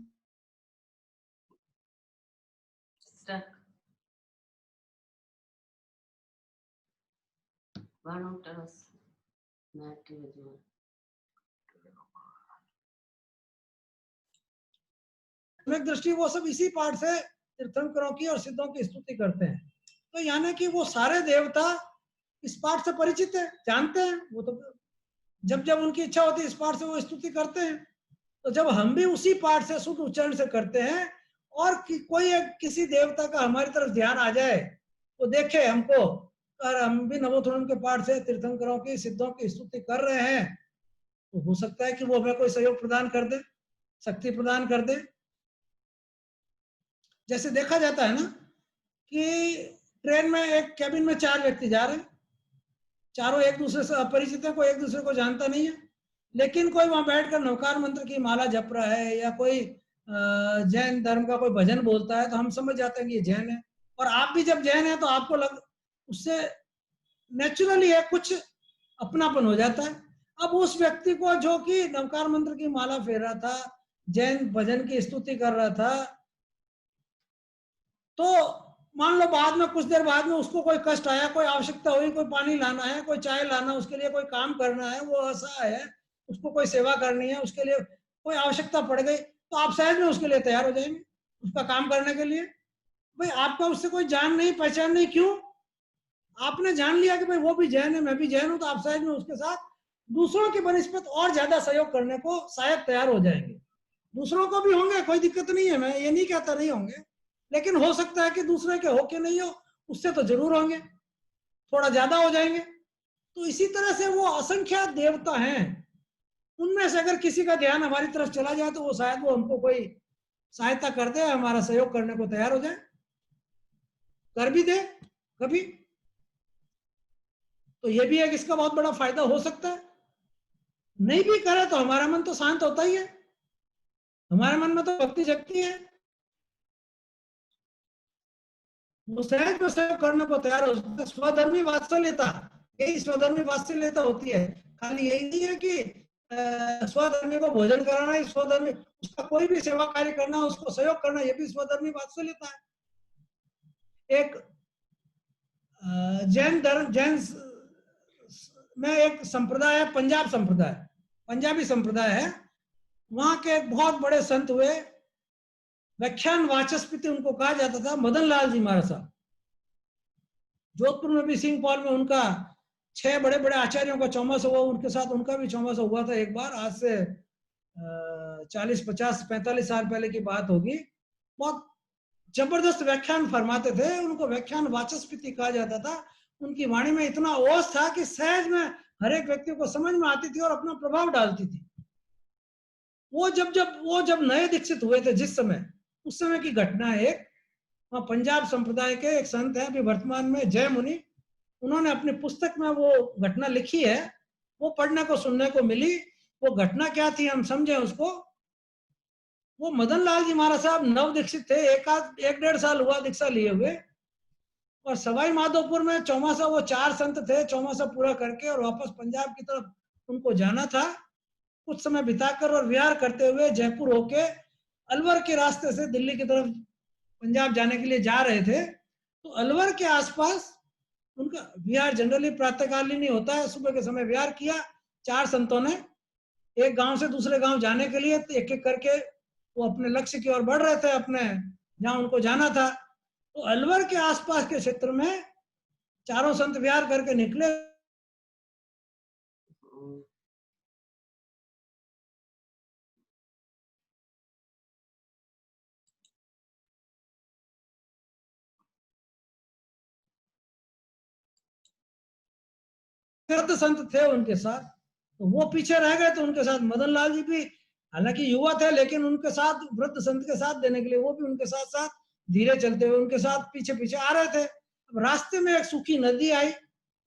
सम्यक दृष्टि वो सब इसी पाठ से तीर्थंकरों की और सिद्धों की स्तुति करते हैं। तो यानी कि वो सारे देवता इस पाठ से परिचित है, जानते हैं। वो तो जब जब उनकी इच्छा होती है इस पाठ से वो स्तुति करते हैं। तो जब हम भी उसी पाठ से शुद्ध उच्चारण से करते हैं और कोई किसी देवता का हमारी तरफ ध्यान आ जाए, वो देखे हमको और हम भी नमोथर्म के पाठ से तीर्थंकरों की सिद्धों की स्तुति कर रहे हैं, तो हो सकता है कि वो हमें कोई सहयोग प्रदान कर दे, शक्ति प्रदान कर दे। जैसे देखा जाता है ना कि ट्रेन में एक कैबिन में 4 व्यक्ति जा रहे हैं, चारों एक दूसरे से अपरिचित है, कोई एक दूसरे को जानता नहीं है, लेकिन कोई वहां बैठकर नवकार मंत्र की माला जप रहा है या कोई जैन धर्म का कोई भजन बोलता है, तो हम समझ जाते हैं कि ये जैन है। और आप भी जब जैन है तो आपको उससे नेचुरली है कुछ अपनापन हो जाता है। अब उस व्यक्ति को जो कि नवकार मंत्र की माला फेर रहा था, जैन भजन की स्तुति कर रहा था, तो मान लो बाद में कुछ देर बाद में उसको कोई कष्ट आया, कोई आवश्यकता हुई, कोई पानी लाना है, कोई चाय लाना, उसके लिए कोई काम करना है, वो ऐसा है, उसको कोई सेवा करनी है, उसके लिए कोई आवश्यकता पड़ गई, तो आप सहज में उसके लिए तैयार हो जाएंगे उसका काम करने के लिए। भाई आपका उससे कोई जान नहीं पहचान नहीं, क्यों? आपने जान लिया कि भाई वो भी जैन है, मैं भी जैन हूं, तो आप सहज में उसके साथ दूसरों की बनिस्पत और ज्यादा सहयोग करने को शायद तैयार हो जाएंगे। दूसरों को भी होंगे, कोई दिक्कत नहीं है, मैं ये नहीं कहता नहीं होंगे, लेकिन हो सकता है कि दूसरे के हो के नहीं हो, उससे तो जरूर होंगे, थोड़ा ज्यादा हो जाएंगे। तो इसी तरह से वो असंख्यात देवता हैं, उनमें से अगर किसी का ध्यान हमारी तरफ चला जाए तो वो शायद वो हमको कोई सहायता कर दे, हमारा सहयोग करने को तैयार हो जाए, कर भी दे कभी। तो ये भी एक इसका बहुत बड़ा फायदा हो सकता है। नहीं भी करे तो हमारा मन तो शांत होता ही है, हमारे मन में तो भक्ति जगती है, सहज में सहयोग करने को तैयार हो सकता है। स्वधर्मी वात्सल्यता, यही स्वधर्मी वात्सल्यता होती है। खाली यही नहीं है कि स्वधर्मी को भोजन कराना ही स्वधर्मी, उसका कोई भी सेवा कार्य करना, उसको सहयोग करना, ये भी स्वधर्मी वात्सल्यता है। एक जैन धर्म, जैन में एक संप्रदाय है, पंजाब संप्रदाय, पंजाबी संप्रदाय है। वहां के एक बहुत बड़े संत हुए, व्याख्यान वाचस्पति उनको कहा जाता था, मदन लाल जी महाराज साहब। जोधपुर में भी सिंह पॉल में उनका 6 बड़े बड़े आचार्यों का चौमासा हुआ, उनके साथ उनका भी चौमासा हुआ था एक बार, आज से 40, 50, 45 साल पहले की बात होगी। बहुत जबरदस्त व्याख्यान फरमाते थे, उनको व्याख्यान वाचस्पति कहा जाता था। उनकी वाणी में इतना ओज था कि सहज में हर एक व्यक्ति को समझ में आती थी और अपना प्रभाव डालती थी। वो जब नए दीक्षित हुए थे जिस समय, उस समय की घटना है एक, वहाँ पंजाब संप्रदाय के एक संत है अभी वर्तमान में, जय मुनि, उन्होंने अपनी पुस्तक में वो घटना लिखी है, वो पढ़ने को सुनने को मिली। वो घटना क्या थी हम समझे उसको। वो मदन लाल जी महाराज साहब नव दीक्षित थे, 1-1.5 साल हुआ दीक्षा लिए हुए, और सवाई माधोपुर में चौमासा, वो 4 संत थे, चौमासा पूरा करके और वापस पंजाब की तरफ उनको जाना था। कुछ समय बिताकर और विहार करते हुए जयपुर होके अलवर के रास्ते से दिल्ली की तरफ पंजाब जाने के लिए जा रहे थे। तो अलवर के आसपास उनका विहार जनरली प्रातःकालीन ही होता है, सुबह के समय विहार किया 4 संतों ने। एक गांव से दूसरे गांव जाने के लिए एक एक करके वो अपने लक्ष्य की ओर बढ़ रहे थे, अपने जहां उनको जाना था। तो अलवर के आसपास के क्षेत्र में चारों संत विहार करके निकले। संत थे उनके साथ, तो वो पीछे रह गए। तो उनके साथ मदन लाल जी भी, हालांकि युवा थे, लेकिन उनके साथ वृद्ध संत के साथ देने के लिए वो भी उनके साथ साथ धीरे चलते हुए उनके साथ पीछे पीछे आ रहे थे। अब रास्ते में एक सूखी नदी आई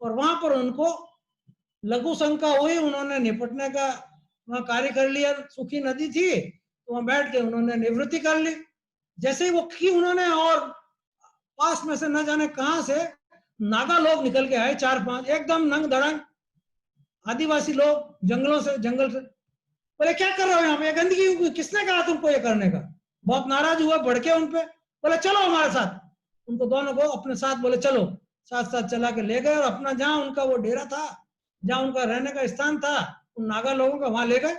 और वहां पर उनको लघु शंका हुई, उन्होंने निपटने का वहां कार्य कर लिया। सुखी नदी थी तो वहां बैठ के उन्होंने निवृत्ति कर ली। जैसे ही वो की उन्होंने, और पास में से न जाने कहां से नागा लोग निकल के आए, 4-5 एकदम नंग धड़ंग आदिवासी लोग, जंगलों से, जंगल से। बोले क्या कर रहे हो यहाँ पे, गंदगी किसने कहा तुमको ये करने का? बहुत नाराज हुआ, भड़के उन पे, बोले चलो हमारे साथ। उनको दोनों को अपने साथ बोले चलो, साथ साथ चला के ले गए और अपना जहां उनका वो डेरा था, जहां उनका रहने का स्थान था, उन नागा लोगों का वहां ले गए।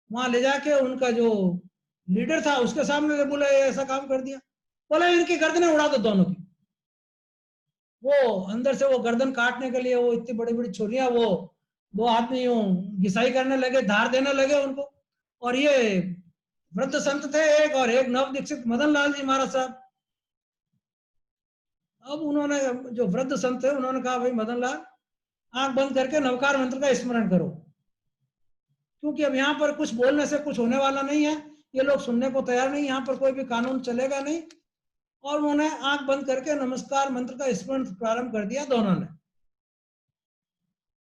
वहां ले जाके उनका जो लीडर था उसके सामने बोले ऐसा काम कर दिया। बोले इनकी गर्दनें उड़ा दो दोनों की। वो अंदर से वो गर्दन काटने के लिए वो इतनी बड़ी बड़ी छुरियां, वो दो आदमी घिसाई करने लगे, धार देने लगे उनको। और ये वृद्ध संत थे एक, और एक नव दीक्षित मदन लाल जी महाराज साहब। अब उन्होंने, जो वृद्ध संत थे, उन्होंने कहा भाई मदन लाल, आंख बंद करके नवकार मंत्र का स्मरण करो, क्योंकि अब यहाँ पर कुछ बोलने से कुछ होने वाला नहीं है, ये लोग सुनने को तैयार नहीं, यहाँ पर कोई भी कानून चलेगा नहीं। और उन्होंने आंख बंद करके नमस्कार मंत्र का स्मरण प्रारंभ कर दिया दोनों ने।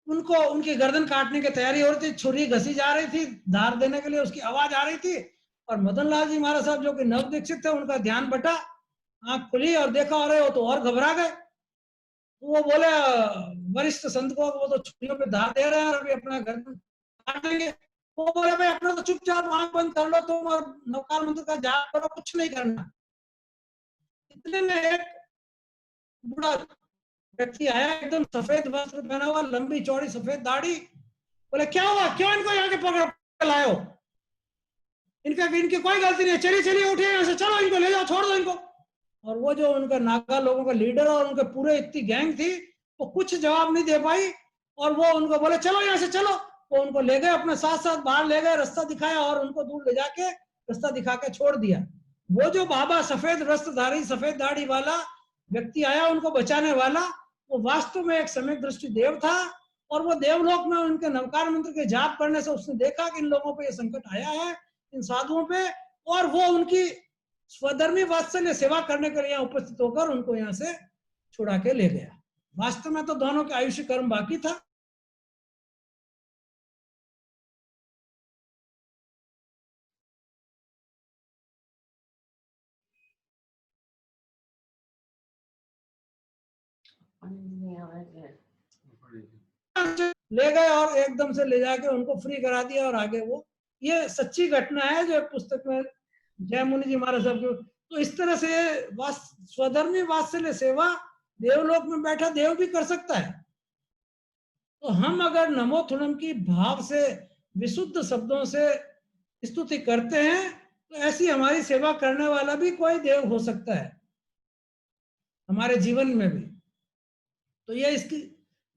उनको उनकी गर्दन काटने की तैयारी हो रही थी, छुरी घसी जा रही थी धार देने के लिए, उसकी आवाज आ रही थी। और मदन लाल जी महाराज साहब जो कि नव दीक्षित थे, उनका ध्यान बटा, आंख खुली और देखा हो रहे हो तो और घबरा गए। तो वो बोले वरिष्ठ संत को, वो तो छुरियों पे धार दे रहे हैं और अभी अपना गर्दन काट देंगे। वो बोले भाई अपना तो चुपचाप आंख बंद कर लो तुम और नवकार मंत्र का जाप करो, कुछ नहीं करना। इतने में एक बूढ़ा व्यक्ति आया, एकदम सफेद वस्त्र पहना हुआ, लंबी चौड़ी सफेद दाढ़ी। बोले क्या हुआ, क्यों इनको यहाँ के पकड़ लाए हो? इनकी कोई गलती नहीं, चलिए चलिए उठिए यहाँ से, चलो इनको ले जाओ, छोड़ दो इनको। और वो जो उनका नागा लोगों का लीडर और उनके पूरे इतनी गैंग थी, वो कुछ जवाब नहीं दे पाई। और वो उनको बोले चलो यहाँ से चलो। वो उनको ले गए, अपने साथ साथ बाहर ले गए, रास्ता दिखाया और उनको दूर ले जाके रास्ता दिखा के छोड़ दिया। वो जो बाबा सफेद वस्त्रधारी, सफेद दाढ़ी वाला व्यक्ति आया उनको बचाने वाला, वो वास्तव में एक सम्यक दृष्टि देव था। और वो देवलोक में उनके नवकार मंत्र के जाप करने से उसने देखा कि इन लोगों पे ये संकट आया है, इन साधुओं पे, और वो उनकी स्वधर्मी वात्सल्य सेवा करने के लिए यहाँ उपस्थित होकर उनको यहाँ से छुड़ा के ले गया। वास्तव में तो दोनों के आयुष्य कर्म बाकी था। ले गए और एकदम से ले जाके उनको फ्री करा दिया और आगे वो, ये सच्ची घटना है जो पुस्तक में जय मुनि जी महाराज साहब। तो इस तरह से स्वधर्मी वात्सल्य सेवा देवलोक में बैठा देव भी कर सकता है। तो हम अगर नमो थुणम की भाव से विशुद्ध शब्दों से स्तुति करते हैं, तो ऐसी हमारी सेवा करने वाला भी कोई देव हो सकता है हमारे जीवन में भी। तो ये इसकी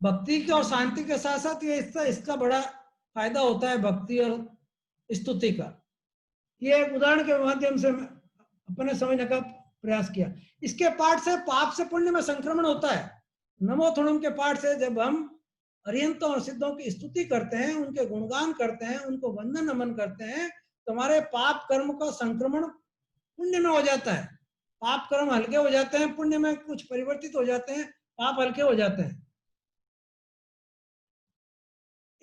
भक्ति की और शांति के साथ साथ ये इसका बड़ा फायदा होता है, भक्ति और स्तुति का। ये एक उदाहरण के माध्यम से अपने समझने का प्रयास किया। इसके पाठ से पाप से पुण्य में संक्रमण होता है। नमो थुणम के पाठ से जब हम अरिहंतों और सिद्धों की स्तुति करते हैं, उनके गुणगान करते हैं, उनको वंदन नमन करते हैं, तो हमारे पाप कर्म का संक्रमण पुण्य में हो जाता है। पाप कर्म हल्के हो जाते हैं, पुण्य में कुछ परिवर्तित हो जाते हैं, पाप हल्के हो जाते हैं।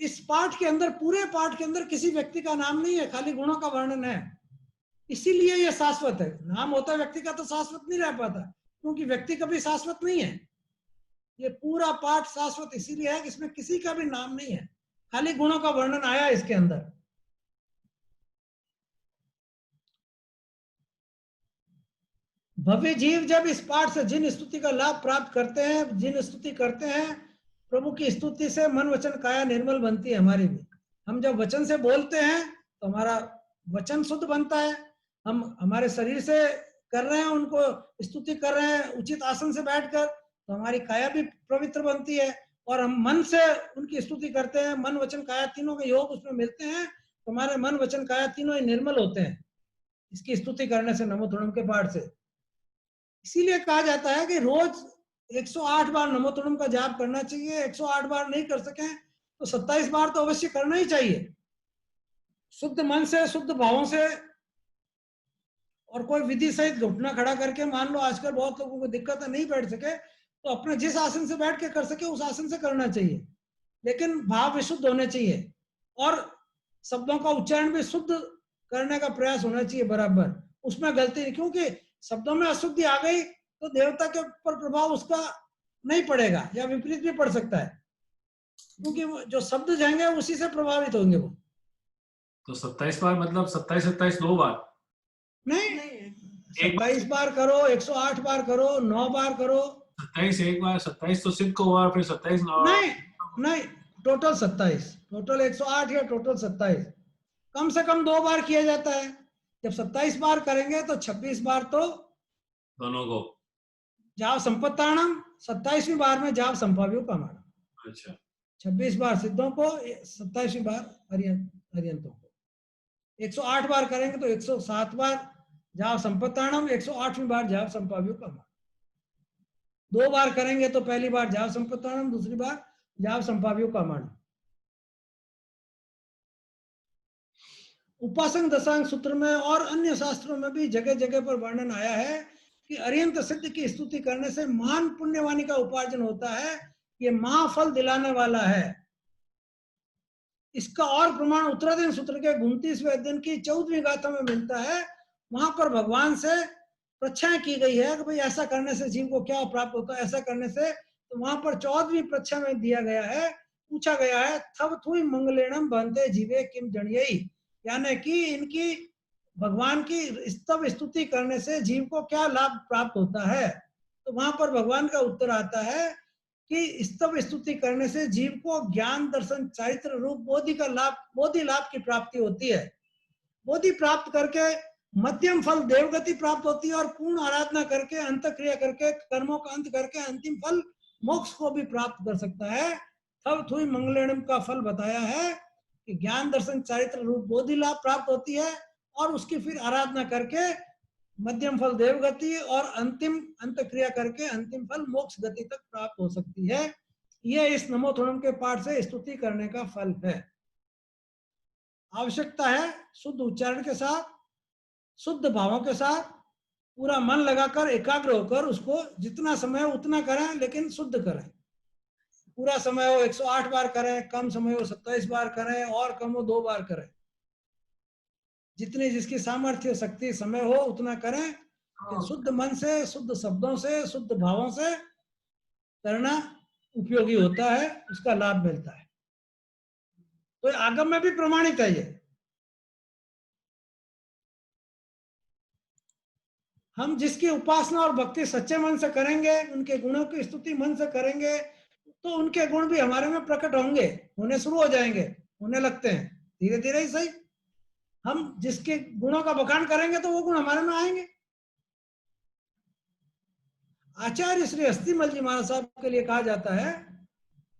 इस पाठ के अंदर, पूरे पाठ के अंदर किसी व्यक्ति का नाम नहीं है, खाली गुणों का वर्णन है। इसीलिए यह शाश्वत है। नाम होता व्यक्ति का तो शाश्वत नहीं रह पाता, क्योंकि व्यक्ति कभी शाश्वत नहीं है। ये पूरा पाठ शाश्वत इसीलिए है कि इसमें किसी का भी नाम नहीं है, खाली गुणों का वर्णन आया इसके अंदर। भव्य जीव जब इस पाठ से जिन स्तुति का लाभ प्राप्त करते हैं, जिन स्तुति करते हैं, प्रभु की स्तुति से मन वचन काया निर्मल बनती है हमारी भी। हम जब वचन से बोलते हैं तो हमारा वचन शुद्ध बनता है। हम हमारे शरीर से कर रहे हैं, उनको स्तुति कर रहे हैं उचित आसन से बैठकर, तो हमारी काया भी पवित्र बनती है। और हम मन से उनकी स्तुति करते हैं, मन वचन काया तीनों के योग उसमें मिलते हैं, तो हमारे मन वचन काया तीनों ही निर्मल होते हैं इसकी स्तुति करने से, नमो थुणम के पाठ से। इसीलिए कहा जाता है कि रोज 108 बार नमो थुणम का जाप करना चाहिए। 108 बार नहीं कर सके तो 27 बार तो अवश्य करना ही चाहिए, शुद्ध मन से, शुद्ध भावों से। और कोई विधि सहित घुटना खड़ा करके, मान लो आजकल बहुत लोगों को दिक्कत है, नहीं बैठ सके, तो अपने जिस आसन से बैठ के कर सके उस आसन से करना चाहिए। लेकिन भाव विशुद्ध होने चाहिए और शब्दों का उच्चारण भी शुद्ध करने का प्रयास होना चाहिए बराबर, उसमें गलती नहीं, क्योंकि शब्दों में अशुद्धि आ गई तो देवता के ऊपर प्रभाव उसका नहीं पड़ेगा या विपरीत भी पड़ सकता है, क्योंकि जो शब्द जाएंगे उसी से प्रभावित होंगे वो। तो 27 बार मतलब 27 2 बार नहीं, 27 बार करो, 108 बार करो, 9 बार करो। 27 एक बार, 27 तो सिद्ध को हुआ, फिर 27 नहीं, टोटल 27, टोटल 108 या टोटल 27, कम से कम 2 बार किया जाता है। जब 27 बार करेंगे तो 26 बार तो दोनों को जाव संपत्ताणम, 27वीं बार में जाव संभाव्यो प्रमाणम। अच्छा 26 बार सिद्धों को, 27वीं बार अर्यंतों को। 108 बार करेंगे तो 107 बार जाव संपत्ताणम, 108वीं बार जाव संभाव्यो प्रमाणम। 2 बार करेंगे तो पहली बार जाव संपत्ताणम, दूसरी बार जाव संभाव्यो प्रमाणम। उपासक दशांग सूत्र में और अन्य शास्त्रों में भी जगह जगह पर वर्णन आया है कि अर्यंत सिद्ध की स्तुति करने से महान पुण्यवाणी का उपार्जन होता है, ये महाफल दिलाने वाला है। इसका और प्रमाण उत्तराधीन सूत्र के 29वें अध्ययन की 14वीं गाथा में मिलता है। वहां पर भगवान से प्रच्छाएं की गई है कि भाई ऐसा करने से जीव को क्या प्राप्त होता है, ऐसा करने से, तो वहां पर 14वीं प्रच्छा में दिया गया है, पूछा गया है, थब थुई मंगलेणम बनते जीवे किम जणयई, यानी कि इनकी भगवान की स्तव स्तुति करने से जीव को क्या लाभ प्राप्त होता है। तो वहां पर भगवान का उत्तर आता है कि स्तव स्तुति करने से जीव को ज्ञान दर्शन चारित्र रूप बोधि का लाभ, बोधि लाभ की प्राप्ति होती है। बोधि प्राप्त करके मध्यम फल देवगति प्राप्त होती है और पूर्ण आराधना करके, अंत क्रिया करके, कर्मों का अंत करके अंतिम फल मोक्ष को भी प्राप्त कर सकता है। तब थुई मंगलेणम का फल बताया है कि ज्ञान दर्शन चारित्र रूप बोधि लाभ प्राप्त होती है और उसकी फिर आराधना करके मध्यम फल देवगति और अंतिम अंत क्रिया करके अंतिम फल मोक्ष गति तक प्राप्त हो सकती है। यह इस नमोथुणम के पाठ से स्तुति करने का फल है। आवश्यकता है शुद्ध उच्चारण के साथ, शुद्ध भावों के साथ, पूरा मन लगाकर एकाग्र होकर उसको जितना समय हो उतना करें, लेकिन शुद्ध करें। पूरा समय हो 108 बार करें, कम समय हो 27 बार करें, और कम हो 2 बार करें। जितनी जिसकी सामर्थ्य शक्ति समय हो उतना करें, लेकिन शुद्ध मन से, शुद्ध शब्दों से, शुद्ध भावों से करना उपयोगी होता है, उसका लाभ मिलता है। तो आगम में भी प्रमाणित है ये। हम जिसकी उपासना और भक्ति सच्चे मन से करेंगे, उनके गुणों की स्तुति मन से करेंगे, तो उनके गुण भी हमारे में प्रकट होंगे, होने शुरू हो जाएंगे, होने लगते हैं धीरे धीरे ही सही। हम जिसके गुणों का बखान करेंगे तो वो गुण हमारे में आएंगे। आचार्य श्री अस्थिमल जी महाराज साहब के लिए कहा जाता है,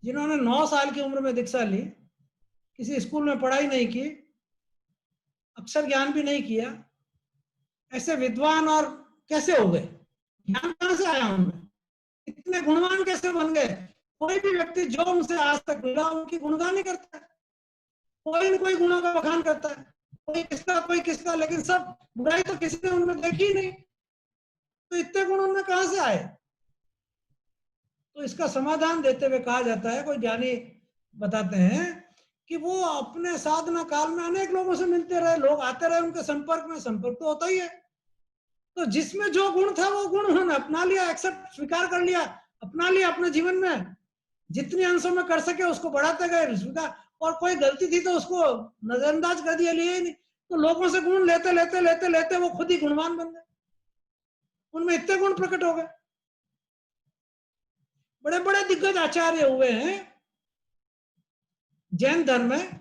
जिन्होंने 9 साल की उम्र में दीक्षा ली, किसी स्कूल में पढ़ाई नहीं की, अक्षर ज्ञान भी नहीं किया, ऐसे विद्वान और कैसे हो गए? ज्ञान कहां से आया उनमें? इतने गुणवान कैसे बन गए? कोई भी व्यक्ति जो उनसे आज तक मिला उनकी गुणगान नहीं करता है, कोई न कोई गुणों का बखान करता है, कोई किसका, लेकिन सब बुराई तो किसी ने उनमें देखी नहीं। तो इतने गुण उनमें कहां से आए? तो इसका समाधान देते हुए कहा जाता है, कोई ज्ञानी बताते हैं कि वो अपने साधना काल में अनेक लोगों से मिलते रहे, लोग आते रहे उनके संपर्क में, संपर्क तो होता ही है। तो जिसमें जो गुण था वो गुण उन्होंने अपना लिया, एक्सेप्ट, स्वीकार कर लिया, अपना लिया अपने जीवन में, जितने अंशों में कर सके उसको बढ़ाते गए, स्वीकार, और कोई गलती थी तो उसको नजरअंदाज कर दिया, लिए ही नहीं। तो लोगों से गुण लेते लेते लेते लेते वो खुद ही गुणवान बन गए, उनमें इतने गुण प्रकट हो गए। बड़े बड़े दिग्गज आचार्य हुए हैं जैन धर्म में,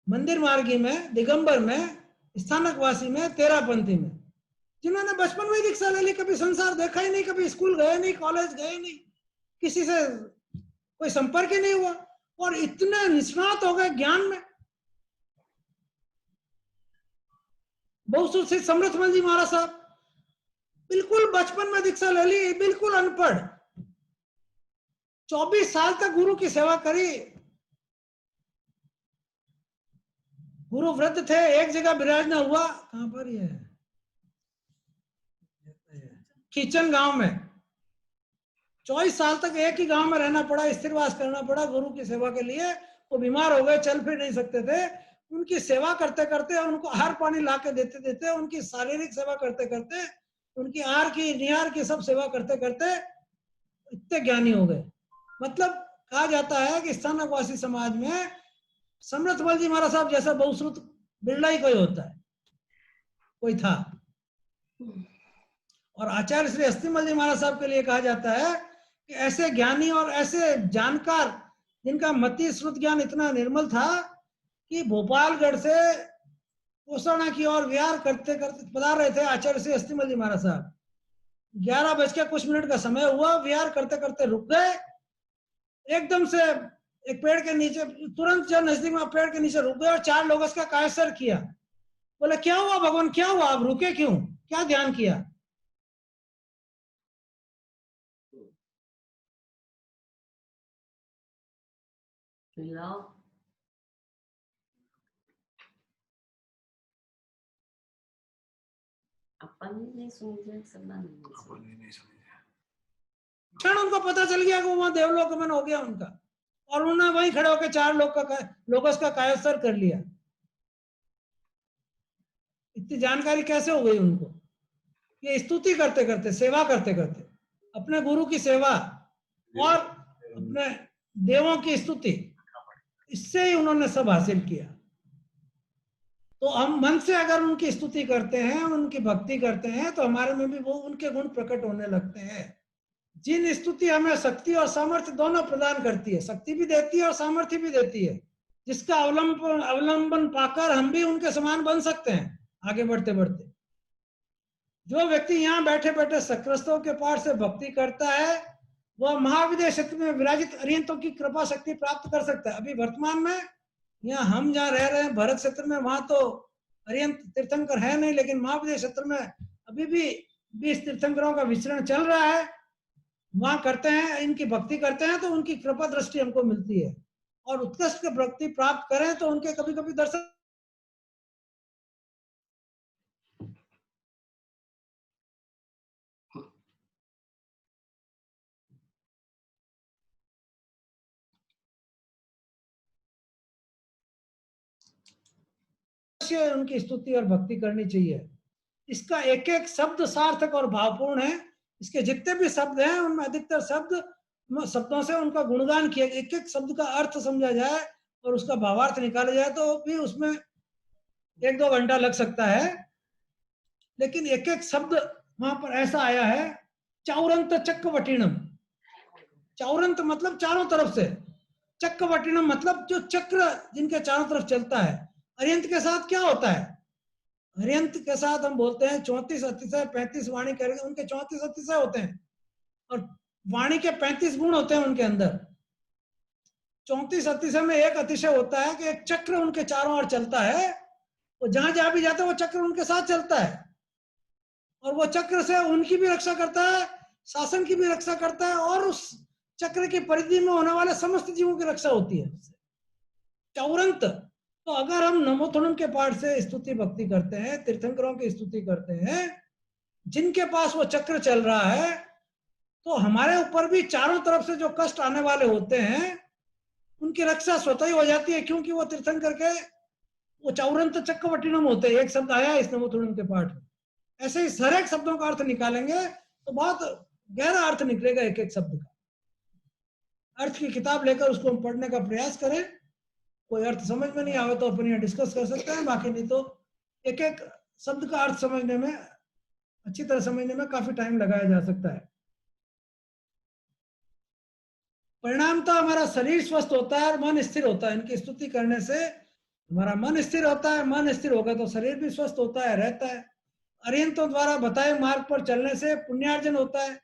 मंदिर मार्गी में, दिगंबर में, स्थानकवासी में, तेरापंथी में, जिन्होंने बचपन में दीक्षा ले ली, कभी संसार देखा ही नहीं, कभी स्कूल गए नहीं, कॉलेज गए नहीं, किसी से कोई संपर्क ही नहीं हुआ, और इतने निष्णात हो गए ज्ञान में। बहुत सिद्ध समर्थमल जी महाराज साहब बिल्कुल बचपन में दीक्षा ले ली, बिल्कुल अनपढ़, 24 साल तक गुरु की सेवा करी। गुरु वृद्ध थे, एक जगह विराजना हुआ, कहां पर ये खीचन गांव में, 24 साल तक एक ही गांव में रहना पड़ा, स्थिरवास करना पड़ा गुरु की सेवा के लिए। वो बीमार हो गए, चल फिर नहीं सकते थे। उनकी सेवा करते करते, उनको आहार पानी ला के देते देते, उनकी शारीरिक सेवा करते करते, उनकी आहार की निहार की सब सेवा करते करते इतने ज्ञानी हो गए। मतलब कहा जाता है कि स्थानकवासी समाज में समृद्धमल जी महाराज साहब जैसा बहुश्रुत बिरला ही कोई होता है, कोई था। और आचार्य श्री अस्थिमल जी महाराज साहब के लिए कहा जाता है कि ऐसे ज्ञानी और ऐसे जानकार जिनका मति श्रुत ज्ञान इतना निर्मल था कि भोपालगढ़ से कोसना की ओर विहार करते करते पधार रहे थे आचार्य श्री अस्थिमल जी महाराज साहब। 11 बज के कुछ का समय हुआ, विहार करते करते रुक गए। एकदम से एक पेड़ के नीचे, तुरंत जो नजदीक में पेड़ के नीचे रुक गए और 4 लोगों का कायसर किया। बोले क्या हुआ भगवान, क्या हुआ, आप रुके क्यों, क्या ध्यान किया? अपन नहीं समझे, क्षण उनको पता चल गया कि वहां देवलोक गमन हो गया उनका, और उन्होंने वहीं खड़े होकर 4 लोगों का कायसर कर लिया। इतनी जानकारी कैसे हो गई उनको? ये स्तुति करते करते, सेवा करते करते, अपने गुरु की सेवा और अपने देवों की स्तुति, इससे ही उन्होंने सब हासिल किया। तो हम मन से अगर उनकी स्तुति करते हैं, उनकी भक्ति करते हैं, तो हमारे में भी वो उनके गुण प्रकट होने लगते हैं। जिन स्तुति हमें शक्ति और सामर्थ्य दोनों प्रदान करती है, शक्ति भी देती है और सामर्थ्य भी देती है, जिसका अवलंबन पाकर हम भी उनके समान बन सकते हैं आगे बढ़ते बढ़ते। जो व्यक्ति यहाँ बैठे बैठे सक्रस्तों के पाठ से भक्ति करता है, वह महाविद्या क्षेत्र में विराजित अरिहंतों की कृपा शक्ति प्राप्त कर सकता है। अभी वर्तमान में यहाँ हम जहाँ रह रहे हैं भरत क्षेत्र में, वहां तो अरिहंत तीर्थंकर है नहीं, लेकिन महाविद्या क्षेत्र में अभी भी 20 तीर्थंकरों का विचरण चल रहा है। वहां करते हैं, इनकी भक्ति करते हैं तो उनकी कृपा दृष्टि हमको मिलती है, और उत्कृष्ट भक्ति प्राप्त करें तो उनके कभी कभी दर्शन। उनकी स्तुति और भक्ति करनी चाहिए। इसका एक एक शब्द सार्थक और भावपूर्ण है। इसके जितने भी शब्द हैं उनमें अधिकतर शब्दों से उनका गुणगान किया, एक एक शब्द का अर्थ समझा जाए और उसका भावार्थ निकाला जाए तो भी उसमें 1-2 घंटा लग सकता है। लेकिन एक एक शब्द वहां पर ऐसा आया है, चौरंत चक्रवटीणम। चौरंत मतलब चारों तरफ से, चक्रवटीणम मतलब जो चक्र जिनके चारों तरफ चलता है। अरिहंत के साथ क्या होता है? अरिहंत के साथ हम बोलते हैं 34 अतिशय 35 वाणी करके, उनके 34 अतिशय होते हैं और वाणी के 35 गुण होते हैं उनके अंदर। 34 अतिशय में एक अतिशय होता है कि एक चक्र उनके चारों ओर चलता है, वो जहां जहां भी जाते हैं वो चक्र उनके साथ चलता है, और वो चक्र से उनकी भी रक्षा करता है, शासन की भी रक्षा करता है, और उस चक्र की परिधि में होने वाले समस्त जीवों की रक्षा होती है। चौरंत। तो अगर हम नमोथुनम के पाठ से स्तुति भक्ति करते हैं, तीर्थंकरों की स्तुति करते हैं, जिनके पास वो चक्र चल रहा है, तो हमारे ऊपर भी चारों तरफ से जो कष्ट आने वाले होते हैं उनकी रक्षा स्वतः ही हो जाती है, क्योंकि वो तीर्थंकर के वो चौरंत चक्रवटीनम होते हैं। एक शब्द आया इस नमोथुनम के पाठ में। ऐसे ही हर एक शब्दों का अर्थ निकालेंगे तो बहुत गहरा अर्थ निकलेगा एक एक शब्द का। अर्थ की किताब लेकर उसको हम पढ़ने का प्रयास करें। कोई अर्थ समझ में नहीं आवे तो अपन यहाँ डिस्कस कर सकते हैं, बाकी नहीं तो एक एक शब्द का अर्थ समझने में, अच्छी तरह समझने में काफी टाइम लगाया जा सकता है। परिणाम तो हमारा शरीर स्वस्थ होता है और मन स्थिर होता है। इनकी स्तुति करने से हमारा मन स्थिर होता है, मन स्थिर होगा तो शरीर भी स्वस्थ होता है, रहता है। अरिहंतों द्वारा बताए मार्ग पर चलने से पुण्यार्जन होता है,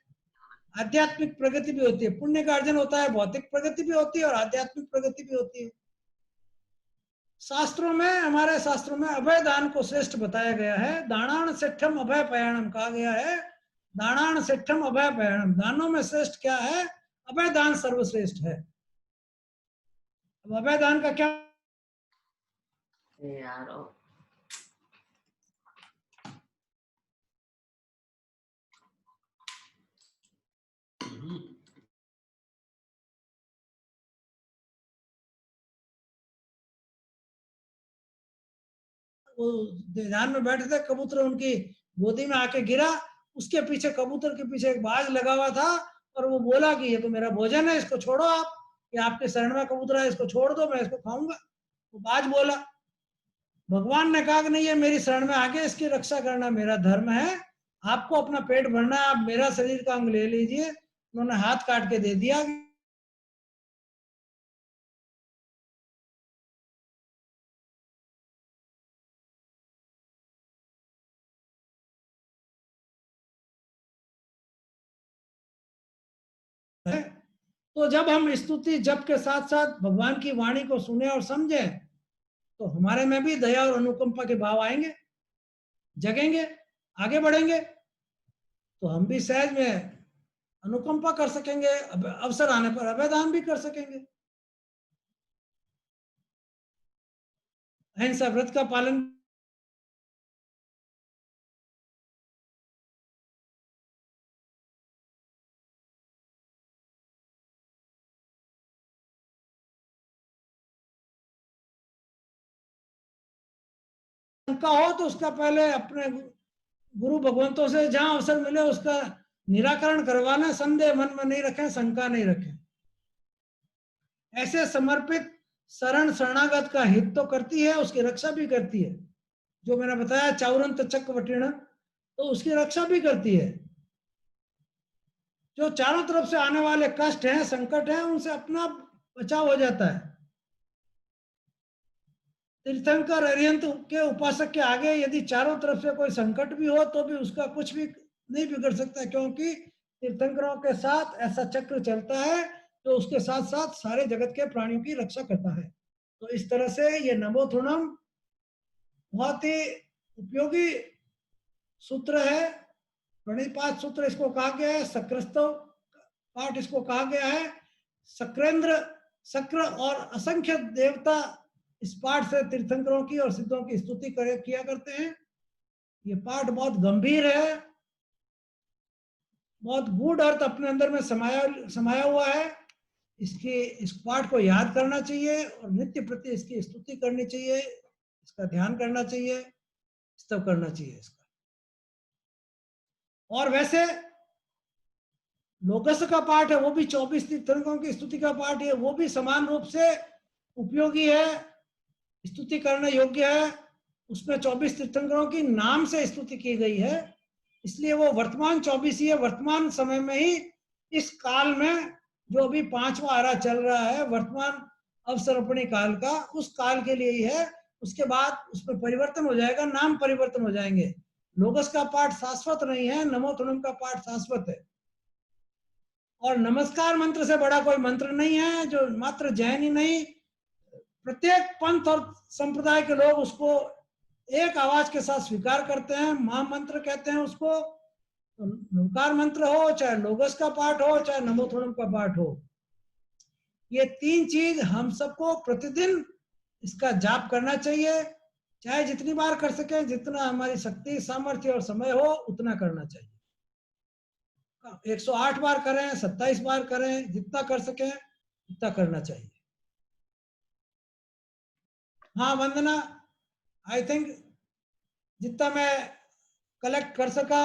आध्यात्मिक प्रगति भी होती है। पुण्य का अर्जन होता है, भौतिक प्रगति भी होती है और आध्यात्मिक प्रगति भी होती है। शास्त्रों में, हमारे शास्त्रों में अभय दान को श्रेष्ठ बताया गया है। दानान सेठम अभय पयाणम कहा गया है। दानान सेठम अभय पयाणम, दानों में श्रेष्ठ क्या है? अभय दान सर्वश्रेष्ठ है। अब अभय दान का क्या यार? वो ध्यान में बैठे थे, कबूतर उनकी गोदी में आके गिरा, उसके पीछे कबूतर के पीछे एक बाज लगा हुआ था और वो बोला कि ये तो मेरा भोजन है, इसको छोड़ो आप, ये आपके शरण में कबूतर है, इसको छोड़ दो, मैं इसको खाऊंगा। वो बाज बोला। भगवान ने कहा कि नहीं, ये मेरी शरण में आके इसकी रक्षा करना मेरा धर्म है, आपको अपना पेट भरना है, आप मेरा शरीर का अंग ले लीजिए। उन्होंने हाथ काट के दे दिया। तो जब हम स्तुति जप के साथ साथ भगवान की वाणी को सुने और समझे, तो हमारे में भी दया और अनुकंपा के भाव आएंगे, जगेंगे, आगे बढ़ेंगे, तो हम भी सहज में अनुकंपा कर सकेंगे, अवसर आने पर अभयदान भी कर सकेंगे। अहिंसा व्रत का पालन शंका हो तो उसका पहले अपने गुरु भगवंतों से जहां अवसर मिले उसका निराकरण करवाना, संदेह मन में नहीं रखें, शंका नहीं रखें। ऐसे समर्पित शरण शरणागत का हित तो करती है, उसकी रक्षा भी करती है। जो मैंने बताया चाउरंत चक्रवटीर्ण, तो उसकी रक्षा भी करती है। जो चारों तरफ से आने वाले कष्ट हैं, संकट हैं, उनसे अपना बचाव हो जाता है। तीर्थंकर अरिहंत के उपासक के आगे यदि चारों तरफ से कोई संकट भी हो तो भी उसका कुछ भी नहीं बिगड़ सकता, क्योंकि तीर्थंकरों के साथ ऐसा चक्र चलता है जो उसके साथ साथ सारे जगत के प्राणियों की रक्षा करता है। तो इस तरह से ये नमो थुणम बहुत ही उपयोगी सूत्र है। प्रणिपात सूत्र इसको कहा गया है, सक्रस्तव पाठ इसको कहा गया है। सक्रेंद्र, सक्र और असंख्य देवता इस पाठ से तीर्थंकरों की और सिद्धों की स्तुति किया करते हैं। ये पाठ बहुत गंभीर है, बहुत गूढ़ अर्थ अपने अंदर में समाया हुआ है। इस पाठ को याद करना चाहिए और नित्य प्रति इसकी स्तुति करनी चाहिए, इसका ध्यान करना चाहिए, स्तव करना चाहिए इसका। और वैसे लोकस का पाठ है, वो भी 24 तीर्थंकरों की स्तुति का पाठ है, वो भी समान रूप से उपयोगी है, स्तुति करने योग्य है। उसमें 24 तीर्थंकरों की नाम से स्तुति की गई है, इसलिए वो वर्तमान 24 ही है। वर्तमान समय में ही इस काल में जो अभी 5वां आरा चल रहा है, वर्तमान अवसर्पणी काल का, उस काल के लिए ही है। उसके बाद उसमें परिवर्तन हो जाएगा, नाम परिवर्तन हो जाएंगे। लोकस का पाठ शाश्वत नहीं है, नमो थुणम का पाठ शाश्वत है। और नमस्कार मंत्र से बड़ा कोई मंत्र नहीं है, जो मात्र जैन ही नहीं, प्रत्येक पंथ और संप्रदाय के लोग उसको एक आवाज के साथ स्वीकार करते हैं। महामंत्र कहते हैं उसको। नमस्कार मंत्र हो, चाहे लोगस का पाठ हो, चाहे नमो थुणम का पाठ हो, ये तीन चीज हम सबको प्रतिदिन इसका जाप करना चाहिए। चाहे जितनी बार कर सके, जितना हमारी शक्ति, सामर्थ्य और समय हो, उतना करना चाहिए। 108 बार करें, 27 बार करें, जितना कर सके उतना करना चाहिए। हाँ वंदना, आई थिंक जितना मैं कलेक्ट कर सका,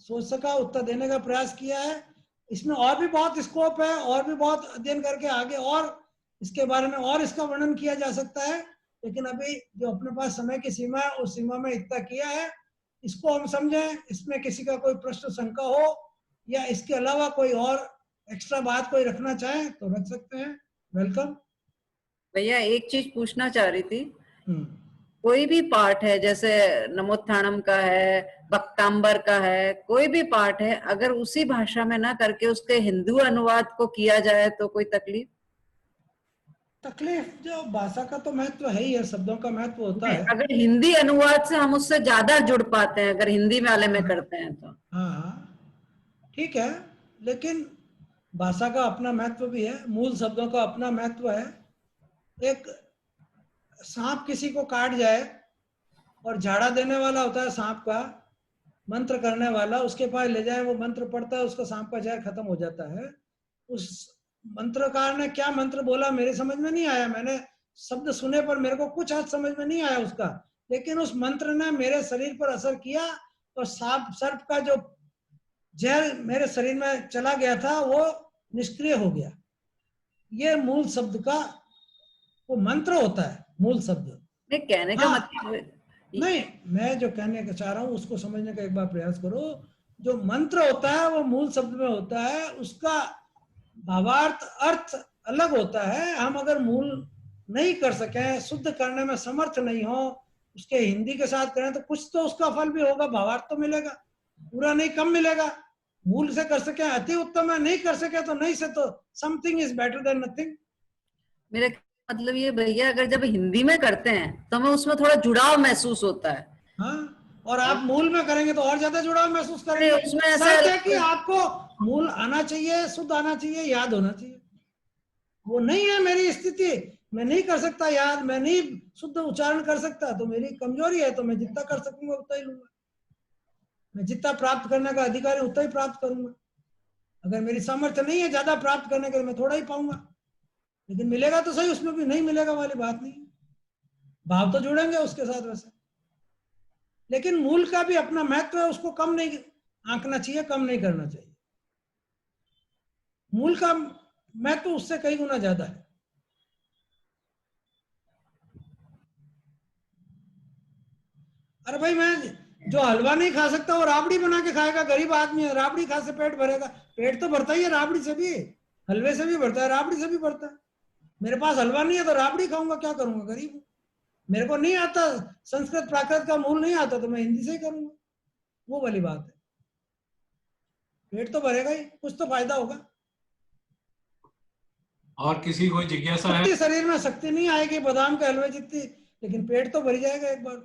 सोच सका, उतना देने का प्रयास किया है। इसमें और भी बहुत स्कोप है, और भी बहुत अध्ययन करके आगे और इसके बारे में और इसका वर्णन किया जा सकता है, लेकिन अभी जो अपने पास समय की सीमा है, उस सीमा में इतना किया है। इसको हम समझें। इसमें किसी का कोई प्रश्न, शंका हो या इसके अलावा कोई और एक्स्ट्रा बात कोई रखना चाहे तो रख सकते हैं। वेलकम। भैया एक चीज पूछना चाह रही थी। कोई भी पाठ है, जैसे नमोत्थानम का है, भक्तांबर का है, कोई भी पाठ है, अगर उसी भाषा में ना करके उसके हिंदू अनुवाद को किया जाए तो कोई तकलीफ? तकलीफ जो भाषा का तो महत्व है ही है, शब्दों का महत्व होता है। अगर हिंदी अनुवाद से हम उससे ज्यादा जुड़ पाते हैं, अगर हिंदी वाले में करते हैं तो हाँ ठीक है, लेकिन भाषा का अपना महत्व भी है, मूल शब्दों का अपना महत्व है। एक सांप किसी को काट जाए और झाड़ा देने वाला होता है सांप का, मंत्र करने वाला, उसके पास ले जाए, वो मंत्र पढ़ता है, उसका सांप का जहर खत्म हो जाता है। उस मंत्रकार ने क्या मंत्र बोला मेरे समझ में नहीं आया, मैंने शब्द सुने पर मेरे को कुछ आज समझ में नहीं आया उसका, लेकिन उस मंत्र ने मेरे शरीर पर असर किया और सांप सर्प का जो जहर मेरे शरीर में चला गया था वो निष्क्रिय हो गया। ये मूल शब्द का वो मंत्र होता है, मूल शब्द। नहीं, कहने का हाँ, मतलब नहीं, मैं जो कहने का चाह रहा हूँ उसको समझने का एक बार प्रयास करो। जो मंत्र होता है वो मूल शब्द में होता है, उसका भावार्थ अर्थ अलग होता है। हम अगर मूल नहीं कर सके, शुद्ध करने में समर्थ नहीं हो, उसके हिंदी के साथ करें तो कुछ तो उसका फल भी होगा, भावार्थ तो मिलेगा, पूरा नहीं कम मिलेगा। मूल से कर सके अति उत्तम है, नहीं कर सके तो नहीं से तो something is better than nothing. मेरे मतलब ये भैया, अगर जब हिंदी में करते हैं तो हमें उसमें थोड़ा जुड़ाव महसूस होता है। हाँ, और आप मूल में करेंगे तो और ज्यादा जुड़ाव महसूस करेंगे। उसमें ऐसा सच है कि आपको मूल आना चाहिए, शुद्ध आना चाहिए, याद होना चाहिए। वो नहीं है मेरी स्थिति, मैं नहीं कर सकता याद, मैं नहीं शुद्ध उच्चारण कर सकता, तो मेरी कमजोरी है। तो मैं जितना कर सकूंगा उतना ही लूंगा, मैं जितना प्राप्त करने का अधिकारी उतना ही प्राप्त करूंगा। अगर मेरी सामर्थ्य नहीं है ज्यादा प्राप्त करने के लिए, मैं थोड़ा ही पाऊंगा, लेकिन मिलेगा तो सही, उसमें भी नहीं मिलेगा वाली बात नहीं है। भाव तो जुड़ेंगे उसके साथ वैसे, लेकिन मूल का भी अपना महत्व है, उसको कम नहीं आंकना चाहिए, कम नहीं करना चाहिए। मूल का महत्व उससे कई गुना ज्यादा है। अरे भाई, मैं जो हलवा नहीं खा सकता वो राबड़ी बना के खाएगा, गरीब आदमी है, राबड़ी खा से पेट भरेगा। पेट तो भरता ही है राबड़ी से भी, हलवे से भी भरता है, राबड़ी से भी भरता है। मेरे पास हलवा नहीं है तो राबड़ी खाऊंगा, क्या करूंगा, गरीब हूं। मेरे को नहीं आता संस्कृत प्राकृत का मूल नहीं आता तो मैं हिंदी से ही करूंगा, वो वाली बात है। पेट तो भरेगा ही, कुछ तो फायदा होगा। और किसी कोई जिज्ञासा है? शरीर में शक्ति नहीं आएगी बादाम के हलवे जितनी, लेकिन पेट तो भर जाएगा एक बार।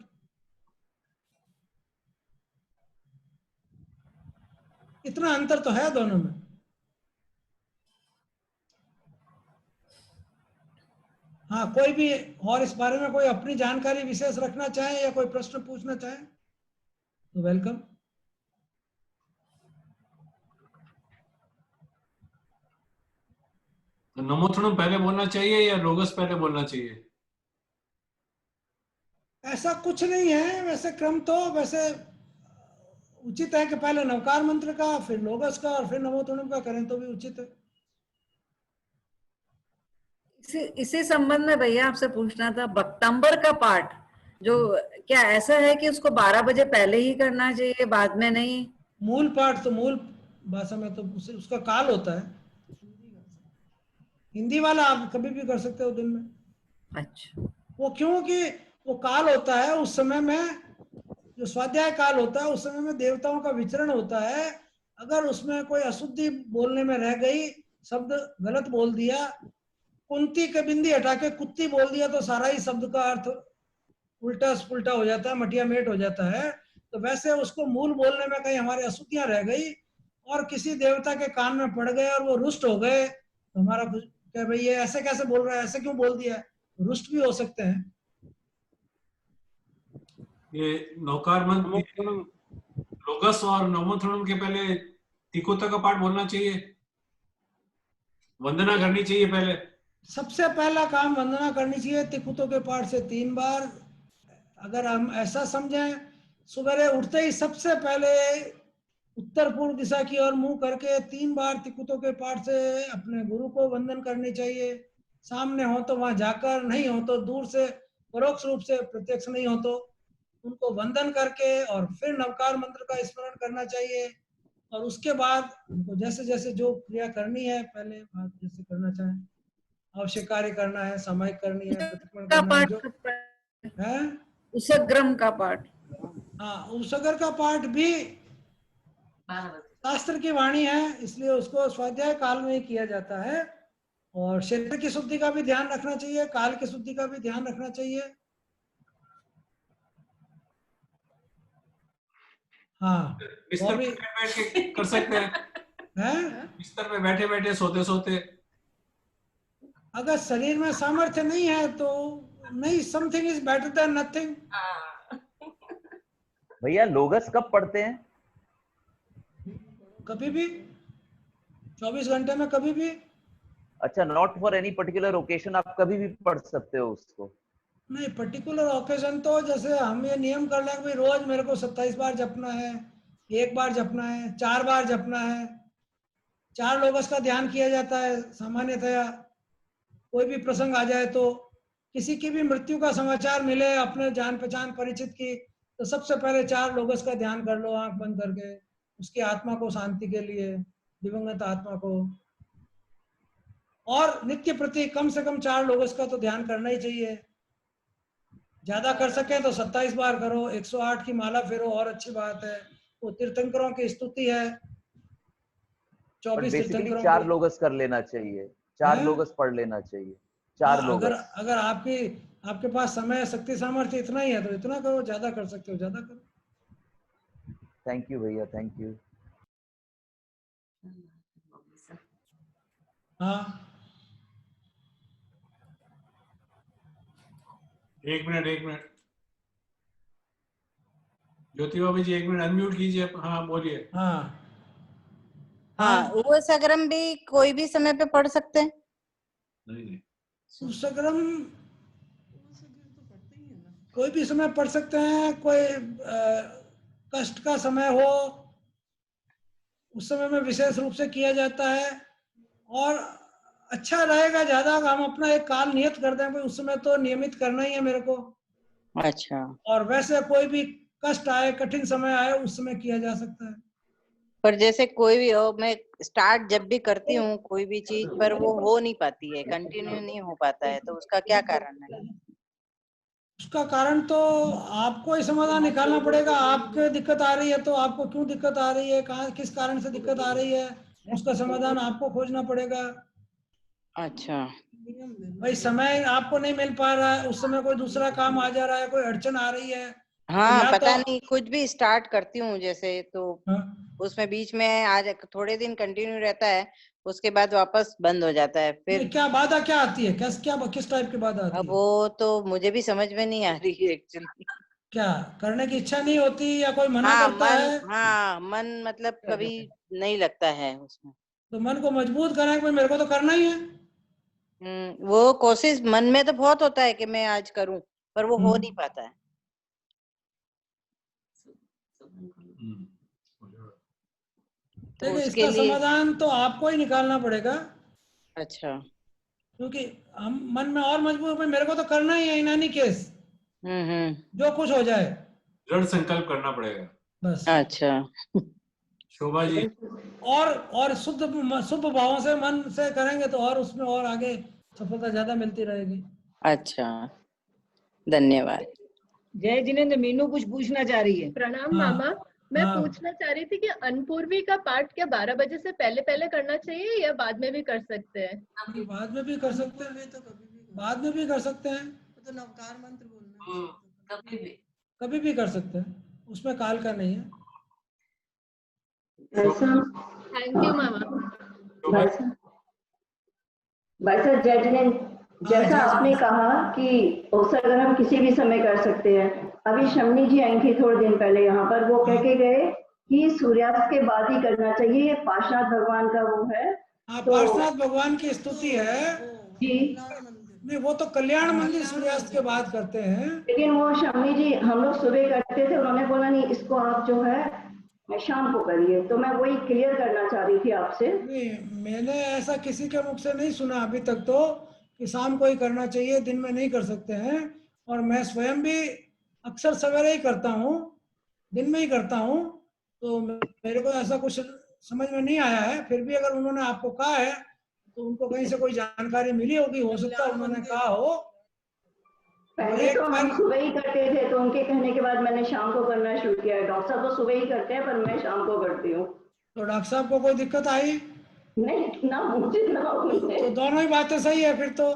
इतना अंतर तो है दोनों में। हाँ, कोई भी और इस बारे में कोई अपनी जानकारी विशेष रखना चाहे या कोई प्रश्न पूछना चाहे तो वेलकम। तो नमोथुणम पहले बोलना चाहिए या लोगस पहले बोलना चाहिए? ऐसा कुछ नहीं है वैसे, क्रम तो वैसे उचित है कि पहले नवकार मंत्र का, फिर लोगस का, और फिर नमोतुणम का करें तो भी उचित है। इसी संबंध में भैया आपसे पूछना था, भक्तंबर का पाठ जो, क्या ऐसा है कि उसको 12 बजे पहले ही करना चाहिए, बाद में नहीं? मूल पाठ तो मूल भाषा में तो उसका काल होता है। हिंदी वाला आप कभी भी कर सकते हो दिन में। अच्छा, वो क्योंकि वो काल होता है, उस समय में जो स्वाध्याय काल होता है उस समय में देवताओं का विचरण होता है। अगर उसमें कोई अशुद्धि बोलने में रह गई, शब्द गलत बोल दिया, कुंती के बिंदी हटा के कुत्ती बोल दिया तो सारा ही शब्द का अर्थ उल्टा पुल्टा हो जाता है, मटिया मेट हो जाता है। तो वैसे उसको मूल बोलने में कहीं हमारी अशुद्धियां रह गई और किसी देवता के कान में पड़ गए और वो रुष्ट हो गए, तो हमारा कुछ क्या भाई ये ऐसे कैसे बोल रहा है, ऐसे क्यों बोल दिया, रुष्ट भी हो सकते हैं। ये नौकार मंत्र लोगस और नमोथुणम के पहले तिकोता का पाठ बोलना चाहिए, वंदना करनी चाहिए पहले? सबसे पहला काम वंदना करनी चाहिए तिकुतों के पाठ से 3 बार। अगर हम ऐसा समझें, सुबह उठते ही सबसे पहले उत्तर पूर्व दिशा की ओर मुंह करके 3 बार तिकुतों के पाठ से अपने गुरु को वंदन करनी चाहिए। सामने हो तो वहां जाकर, नहीं हो तो दूर से परोक्ष रूप से, प्रत्यक्ष नहीं हो तो उनको वंदन करके और फिर नवकार मंत्र का स्मरण करना चाहिए। और उसके बाद उनको जैसे जैसे जो क्रिया करनी है, पहले बात जैसे करना चाहे, आवश्यक कार्य करना है, सामायिक करनी है, प्रतिक्रमण का करना है, पाठ जो है। उसग्रम का पाठ, हाँ, उपसगर का पाठ भी शास्त्र की वाणी है, इसलिए उसको स्वाध्याय काल में ही किया जाता है। और क्षेत्र की शुद्धि का भी ध्यान रखना चाहिए, काल की शुद्धि का भी ध्यान रखना चाहिए। हाँ, बिस्तर भी पे बैठ के कर सकते हैं? है। बिस्तर पे बैठे बैठे, सोते सोते? अगर शरीर में सामर्थ्य नहीं है तो नहीं, something is better than nothing. भैया लोगस कब पढ़ते हैं? कभी भी, 24 घंटे में कभी भी। अच्छा, not for any particular occasion, आप कभी भी पढ़ सकते हो उसको? नहीं, पर्टिकुलर ओकेजन तो जैसे हम ये नियम कर लें कि भाई रोज मेरे को 27 बार जपना है, 1 बार जपना है, 4 बार जपना है। 4 लोगों का ध्यान किया जाता है सामान्यतया। कोई भी प्रसंग आ जाए तो किसी की भी मृत्यु का समाचार मिले अपने जान पहचान परिचित की, तो सबसे पहले 4 लोगों का ध्यान कर लो आंख बंद करके, उसकी आत्मा को शांति के लिए, दिवंगत आत्मा को। और नित्य प्रति कम से कम 4 लोगों का तो ध्यान करना ही चाहिए। ज्यादा कर सके तो 27 बार करो, 108 की माला फेरो और अच्छी बात है। वो तीर्थंकरों की स्तुति है, 24 बेसिकली तीर्थंकरों 4 की लोगस कर लेना चाहिए, 4 है। लोगस पढ़ लेना चाहिए, हाँ, 4 अगर लोगस। अगर आपके पास समय शक्ति सामर्थ्य इतना ही है तो इतना करो, ज्यादा कर सकते हो ज्यादा करो। थैंक यू भैया, थैंक यू। हाँ, 1 मिनट ज्योति बाबू जी, 1 मिनट अनम्यूट कीजिए। हाँ बोलिए। हाँ, हाँ, वो सगरम भी कोई भी समय पे पढ़ सकते हैं? नहीं, सुसग्रम कोई भी समय पढ़ सकते हैं। कोई कष्ट का समय हो उस समय में विशेष रूप से किया जाता है। और अच्छा रहेगा ज्यादा हम अपना एक काल नियत कर दें भाई उस समय तो नियमित करना ही है मेरे को। अच्छा, और वैसे कोई भी कष्ट आए, कठिन समय आए, उस समय किया जा सकता है। पर जैसे कोई भी हो, मैं स्टार्ट जब भी करती हूँ कोई भी चीज, पर वो हो नहीं पाती है, कंटिन्यू नहीं हो पाता है, तो उसका क्या कारण है? उसका कारण तो आपको ही समाधान निकालना पड़ेगा। आपको दिक्कत आ रही है तो आपको क्यों दिक्कत आ रही है, कहाँ किस कारण से दिक्कत आ रही है, उसका समाधान आपको खोजना पड़ेगा। अच्छा, भाई समय आपको नहीं मिल पा रहा है, उस समय कोई दूसरा काम आ जा रहा है, कोई अड़चन आ रही है तो हाँ, या तो पता नहीं, कुछ भी स्टार्ट करती हूँ जैसे, तो हाँ, उसमें बीच में आज थोड़े दिन कंटिन्यू रहता है, उसके बाद वापस बंद हो जाता है नहीं, फिर। क्या बाधा क्या आती है, क्या किस टाइप की बाधा आती अब है? वो तो मुझे भी समझ में नहीं आ रही है एक्चुअली। क्या करने की इच्छा नहीं होती या कोई मना करता है? हाँ, मन मतलब कभी नहीं लगता है उसमें। तो मन को मजबूत करें कि भाई मेरे को तो करना ही है। वो कोशिश मन में तो बहुत होता है कि मैं आज करूं, पर वो हो नहीं पाता है। तो देखिए, उसके इसका लिए समाधान तो आपको ही निकालना पड़ेगा। अच्छा, क्योंकि हम मन में और मजबूर भाई मेरे को तो करना ही है इन एनी केस, जो कुछ हो जाए, दृढ़ संकल्प करना पड़ेगा। बस। अच्छा, शोभा जी। और शुभ भावों से मन से करेंगे तो और उसमें और आगे सफलता ज्यादा मिलती रहेगी। अच्छा, धन्यवाद। जय जिनेंद्र, मीनू कुछ पूछना चाह रही है। प्रणाम हाँ, मामा। मैं हाँ। पूछना चाह रही थी कि अनपूर्वी का पाठ क्या 12 बजे से पहले पहले करना चाहिए या बाद में भी कर सकते हैं? बाद में भी कर सकते हैं, बाद में भी कर सकते हैं, तो नवकार मंत्र बोलना कभी भी कर सकते हैं, उसमें काल का नहीं है। थैंक यू मामा। शोभा जी, भाई साहब, जय जिनेंद्र, जैसा जय आपने जिनेंद्र। कहा कि अवसर हम किसी भी समय कर सकते हैं, अभी शमनी जी आई थी थोड़े दिन पहले यहाँ पर, वो कह के गए कि सूर्यास्त के बाद ही करना चाहिए, ये पार्श्वनाथ भगवान का वो है। हाँ, तो पार्श्वनाथ भगवान की स्तुति है। जी, नहीं, वो तो कल्याण मंदिर सूर्यास्त के बाद करते हैं। लेकिन वो शमनी जी हम लोग सुबह करते थे, उन्होंने बोला नहीं इसको आप जो है शाम को करिए, तो मैं वही क्लियर करना चाह रही थी आपसे। नहीं, मैंने ऐसा किसी के मुख से नहीं सुना अभी तक तो कि शाम को ही करना चाहिए, दिन में नहीं कर सकते हैं। और मैं स्वयं भी अक्सर सवेरे ही करता हूँ, दिन में ही करता हूँ। तो मेरे को ऐसा कुछ समझ में नहीं आया है। फिर भी अगर उन्होंने आपको कहा है तो उनको कहीं से कोई जानकारी मिली होगी, हो सकता है उन्होंने कहा हो। पहले एक तो हम बार सुबह ही करते थे, तो उनके कहने के बाद मैंने शाम को करना शुरू किया है। डॉक्टर साहब तो सुबह ही करते हैं, पर मैं शाम को करती हूँ। तो डॉक्टर साहब को कोई दिक्कत आई? नहीं, ना मुझे ना उन्हें। तो दोनों ही बातें सही है फिर तो।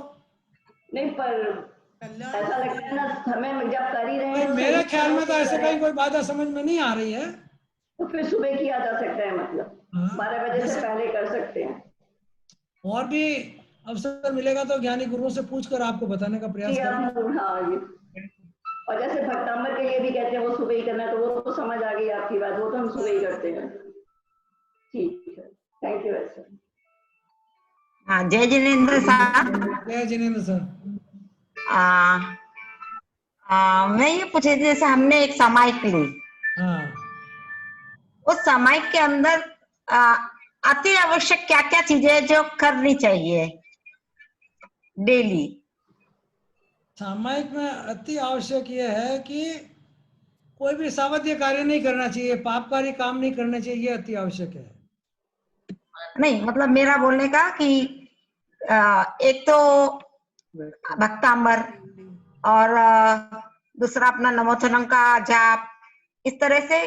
नहीं, पर ऐसा लगता है ना, समय में जब कर ही रहे भाई हैं तो मेरे सही ख्याल समय में तो से ऐसे कहीं करें, कोई बाधा समझ में नहीं आ रही है। तो फिर सुबह किया जा सकता है, मतलब हाँ, 12 बजे से जैसे पहले कर सकते हैं। और भी अवसर मिलेगा तो ज्ञानी गुरुओं से पूछकर आपको बताने का प्रयास जी करेंगे। आप, हाँ जी। और जैसे भक्तांबर के लिए भी कहते हैं वो सुबह ही करना, तो वो तो समझ आ गई आपकी बात, वो तो हम सुबह ही करते हैं। ठीक है, थैंक यू सर। हाँ, जय जिनेंद्र साहब। जय जिनेंद्र सर। मैं ये पूछ रही थी, जैसे हमने एक सामायिक ली, हाँ, उस सामायिक के अंदर अति आवश्यक क्या क्या चीजें जो करनी चाहिए डेली? सामायिक में अति आवश्यक ये है कि कोई भी सावध्य कार्य नहीं करना चाहिए, पापकारी काम नहीं करना चाहिए, ये अति आवश्यक है। नहीं, मतलब मेरा बोलने का कि एक तो भक्तांबर और दूसरा अपना नमोचनम का जाप, इस तरह से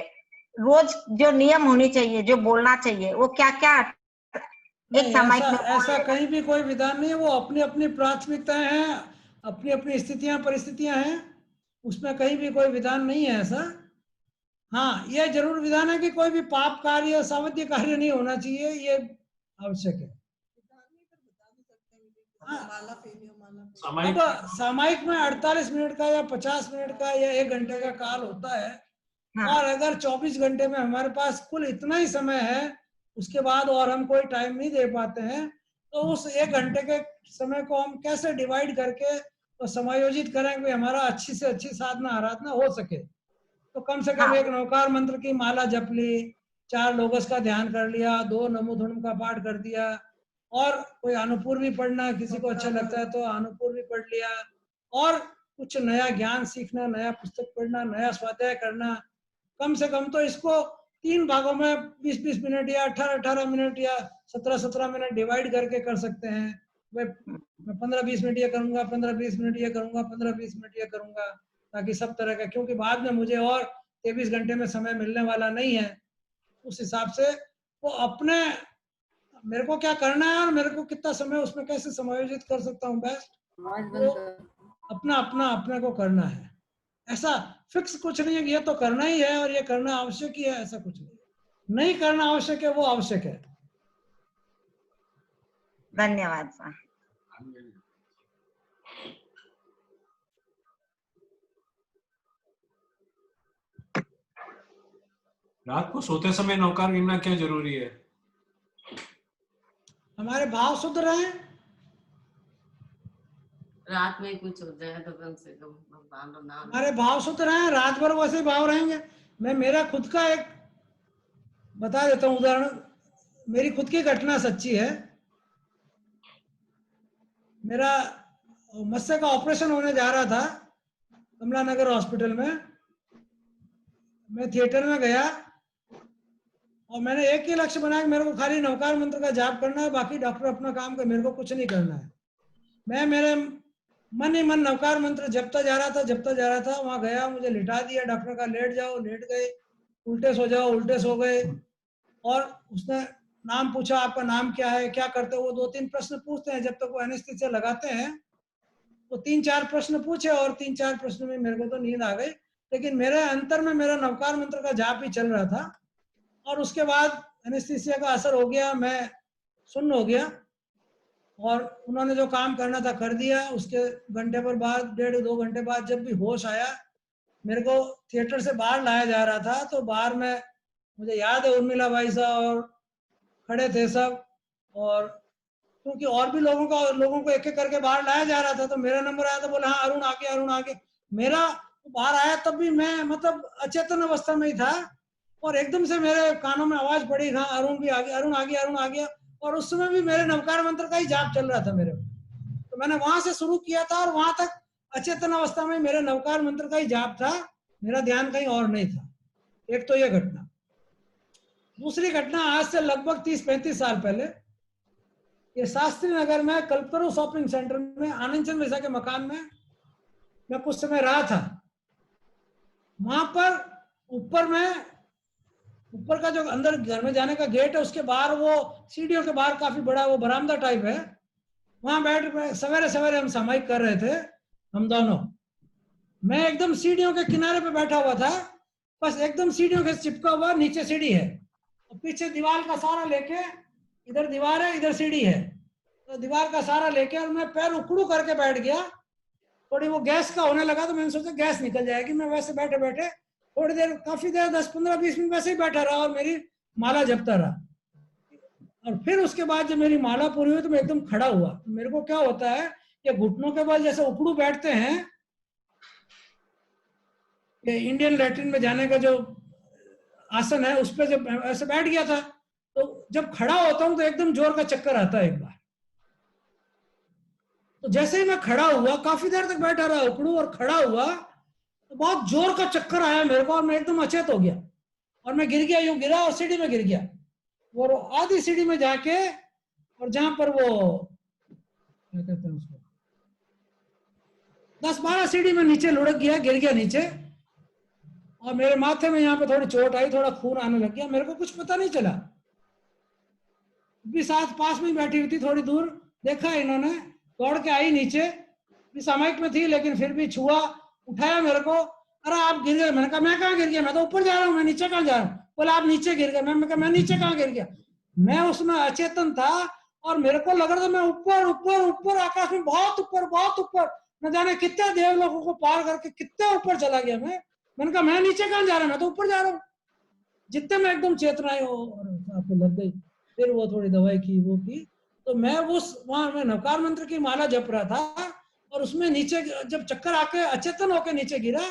रोज जो नियम होनी चाहिए, जो बोलना चाहिए, वो क्या क्या एक सामायिक में? ऐसा कहीं भी कोई विधान नहीं है, वो अपनी अपनी प्राथमिकताएं हैं, अपनी अपनी स्थितियां परिस्थितियां हैं, उसमें कहीं भी कोई विधान नहीं है ऐसा। हाँ, यह जरूर विधान है कि कोई भी पाप कार्य सावध्य कार्य नहीं होना चाहिए, ये आवश्यक है। माला फेरियो, माला फेरियो। सामायिक अब सामायिक में 48 मिनट का या 50 मिनट का या 1 घंटे का काल होता है। हाँ। और अगर 24 घंटे में हमारे पास कुल इतना ही समय है, उसके बाद और हम कोई टाइम नहीं दे पाते हैं, तो उस 1 घंटे के समय को हम कैसे डिवाइड करके और समायोजित करें कि हमारा अच्छी से अच्छी साधना आराधना हो सके। तो कम से कम हाँ। एक नवकार मंत्र की माला जप ली, 4 लोगस का ध्यान कर लिया, 2 नमो धुनम का पाठ कर दिया, और कोई अनुपूर्वी पढ़ना किसी को अच्छा लगता है तो अनुपूर्वी पढ़ लिया, और कुछ नया ज्ञान सीखना, नया पुस्तक पढ़ना, नया स्वाध्याय करना। कम से कम तो इसको 3 भागों में 20-20 मिनट या 18-18 मिनट या 17-17 मिनट डिवाइड करके कर सकते हैं। मैं 15-20 मिनट ये करूंगा, 15-20 मिनट ये करूंगा, 15-20 मिनट ये करूंगा, ताकि सब तरह का, क्योंकि बाद में मुझे और 23 घंटे में समय मिलने वाला नहीं है। उस हिसाब से वो अपने मेरे को क्या करना है और मेरे को कितना समय उसमें कैसे समायोजित कर सकता हूँ बेस्ट, वो अपना अपना अपने को करना है। ऐसा फिक्स कुछ नहीं है कि ये तो करना ही है और ये करना आवश्यक ही है, ऐसा कुछ नहीं। नहीं करना आवश्यक है, वो आवश्यक है। धन्यवाद सर। रात को सोते समय नौकार गिनना क्यों जरूरी है? हमारे भाव शुद्ध रहे, रात में कुछ हो जाए तो कम से कम भगवान का नाम, हमारे भाव शुद्ध रहे, रात भर वैसे ही भाव रहेंगे। मैं मेरा खुद का एक बता देता हूँ उदाहरण, मेरी खुद की घटना सच्ची है। मेरा मत्स्य का ऑपरेशन होने जा रहा था कमला नगर हॉस्पिटल में। मैं थिएटर में गया और मैंने एक ही लक्ष्य बनाया कि मेरे को खाली नवकार मंत्र का जाप करना है, बाकी डॉक्टर अपना काम कर, मेरे को कुछ नहीं करना है। मैं मेरे मन ही मन नवकार मंत्र जपता जा रहा था। वहां गया, मुझे लिटा दिया डॉक्टर का, लेट जाओ, लेट गए, उल्टे सो जाओ, उल्टे सो गए। और उसने नाम पूछा, आपका नाम क्या है, क्या करते हो, वो 2-3 प्रश्न पूछते हैं जब तक वो एनेस्थीसिया लगाते हैं। वो 3-4 प्रश्न पूछे और 3-4 प्रश्न में मेरे को तो नींद आ गई, लेकिन मेरे अंतर में मेरा नवकार मंत्र का जाप ही चल रहा था। और उसके बाद एनेस्थीसिया का असर हो गया, मैं सुन्न हो गया और उन्होंने जो काम करना था कर दिया। उसके घंटे पर बाद, 1.5-2 घंटे बाद जब भी होश आया, मेरे को थिएटर से बाहर लाया जा रहा था, तो बाहर में मुझे याद है उर्मिला भाई साहब और खड़े थे सब, और क्योंकि और भी लोगों को एक एक करके बाहर लाया जा रहा था, तो मेरा नंबर आया तो बोले हाँ अरुण आगे, अरुण आगे। मेरा बाहर आया तब भी मैं मतलब अचेतन अवस्था में ही था, और एकदम से मेरे कानों में आवाज पड़ी, हाँ अरुण भी आगे, अरुण आगे, अरुण आगे। और उस समय भी मेरे नवकार मंत्र का ही जाप चल रहा था मेरे, तो मैंने वहां से शुरू किया था और वहां तक अचेतन अवस्था में मेरे नवकार मंत्र का ही जाप था, मेरा ध्यान कहीं और नहीं था। एक तो यह घटना। दूसरी घटना, आज से लगभग 30-35 साल पहले, ये शास्त्री नगर में कल्पतरू शॉपिंग सेंटर में आनंद चंद मिश्रा के मकान में मैं कुछ समय रहा था। वहां पर ऊपर का जो अंदर घर में जाने का गेट है, उसके बाहर वो सीढ़ियों के बाहर काफी बड़ा वो बरामदा टाइप है, वहां बैठ सवेरे सवेरे हम सामायिक कर रहे थे, हम दोनों। मैं एकदम सीढ़ियों के किनारे पे बैठा हुआ था, बस एकदम सीढ़ियों के चिपका हुआ, नीचे सीढ़ी है और पीछे दीवार का सहारा लेके, इधर दीवार है, इधर सीढ़ी है, तो दीवार का सहारा लेके और मैं पैर उखड़ू करके बैठ गया। थोड़ी वो गैस का होने लगा तो मैंने सोचा गैस निकल जाएगी। मैं वैसे बैठे बैठे थोड़ी देर, काफी देर, 10-15-20 मिनट वैसे ही बैठा रहा और मेरी माला जपता रहा। और फिर उसके बाद जब मेरी माला पूरी हुई तो मैं एकदम खड़ा हुआ। मेरे को क्या होता है कि घुटनों के बल जैसे उखड़ू बैठते हैं, ये इंडियन लैट्रिन में जाने का जो आसन है उस पर जब ऐसे बैठ गया था, तो जब खड़ा होता हूं तो एकदम जोर का चक्कर आता है एक बार। तो जैसे ही मैं खड़ा हुआ, काफी देर तक बैठा रहा उकड़ू और खड़ा हुआ, तो बहुत जोर का चक्कर आया मेरे को और मैं एकदम अचेत हो गया और मैं गिर गया, यूं गिरा और सीढ़ी में गिर गया। और आधी सीढ़ी में जाके, और जहां पर वो क्या कहते हैं उसको, 10-12 सीढ़ी में नीचे लुढ़क गया, गिर गया नीचे, और मेरे माथे में यहाँ पे थोड़ी चोट आई, थोड़ा खून आने लग गया। मेरे को कुछ पता नहीं चला, भी साथ पास में बैठी हुई थी, थोड़ी दूर देखा इन्होंने, दौड़ के आई नीचे, भी सामायिक में थी लेकिन फिर भी छुआ, उठाया मेरे को, अरे आप गिर गए। मैंने कहा मैं कहाँ गिर गया, मैं तो ऊपर जा रहा हूँ, मैं नीचे कहाँ जा रहा हूँ। बोला आप नीचे गिर गए। मैं कहा मैं नीचे कहाँ गिर गया। मैं उसमें अचेतन था और मेरे को लग रहा था मैं ऊपर ऊपर ऊपर आकाश में, बहुत ऊपर, न जाने कितने देवलोकों को पार करके कितने ऊपर चला गया मैं। मैंने कहा मैं नीचे कहाँ जा रहा हूँ, मैं तो ऊपर जा रहा हूँ। जितने में एकदम चेतना आई आपको लग गई, फिर वो थोड़ी दवाई की, वो की, तो मैं वहां मैं नवकार मंत्र की माला जप रहा था और उसमें नीचे जब चक्कर आके अचेतन होके नीचे गिरा,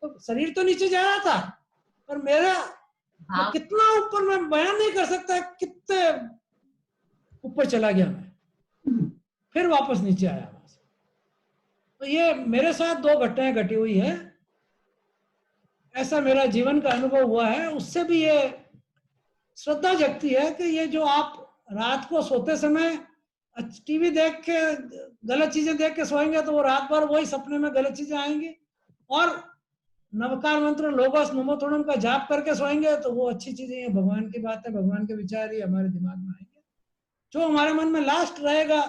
तो शरीर तो नीचे जा रहा था, पर मेरा कितना ऊपर मैं बयान नहीं कर सकता, कितने ऊपर चला गया मैं, फिर वापस नीचे आया। तो ये मेरे साथ 2 घटनाएं घटी हुई है, ऐसा मेरा जीवन का अनुभव हुआ है। उससे भी ये श्रद्धा जगती है कि ये जो आप रात को सोते समय टीवी देख के गलत चीजें देख के सोएंगे तो वो रात भर वही सपने में गलत चीजें आएंगी, और नवकार मंत्र लोगोस नमोथुणम का जाप करके सोएंगे तो वो अच्छी चीजें हैं, भगवान की बात है, भगवान के विचार ही हमारे दिमाग में आएंगे। जो हमारे मन में लास्ट रहेगा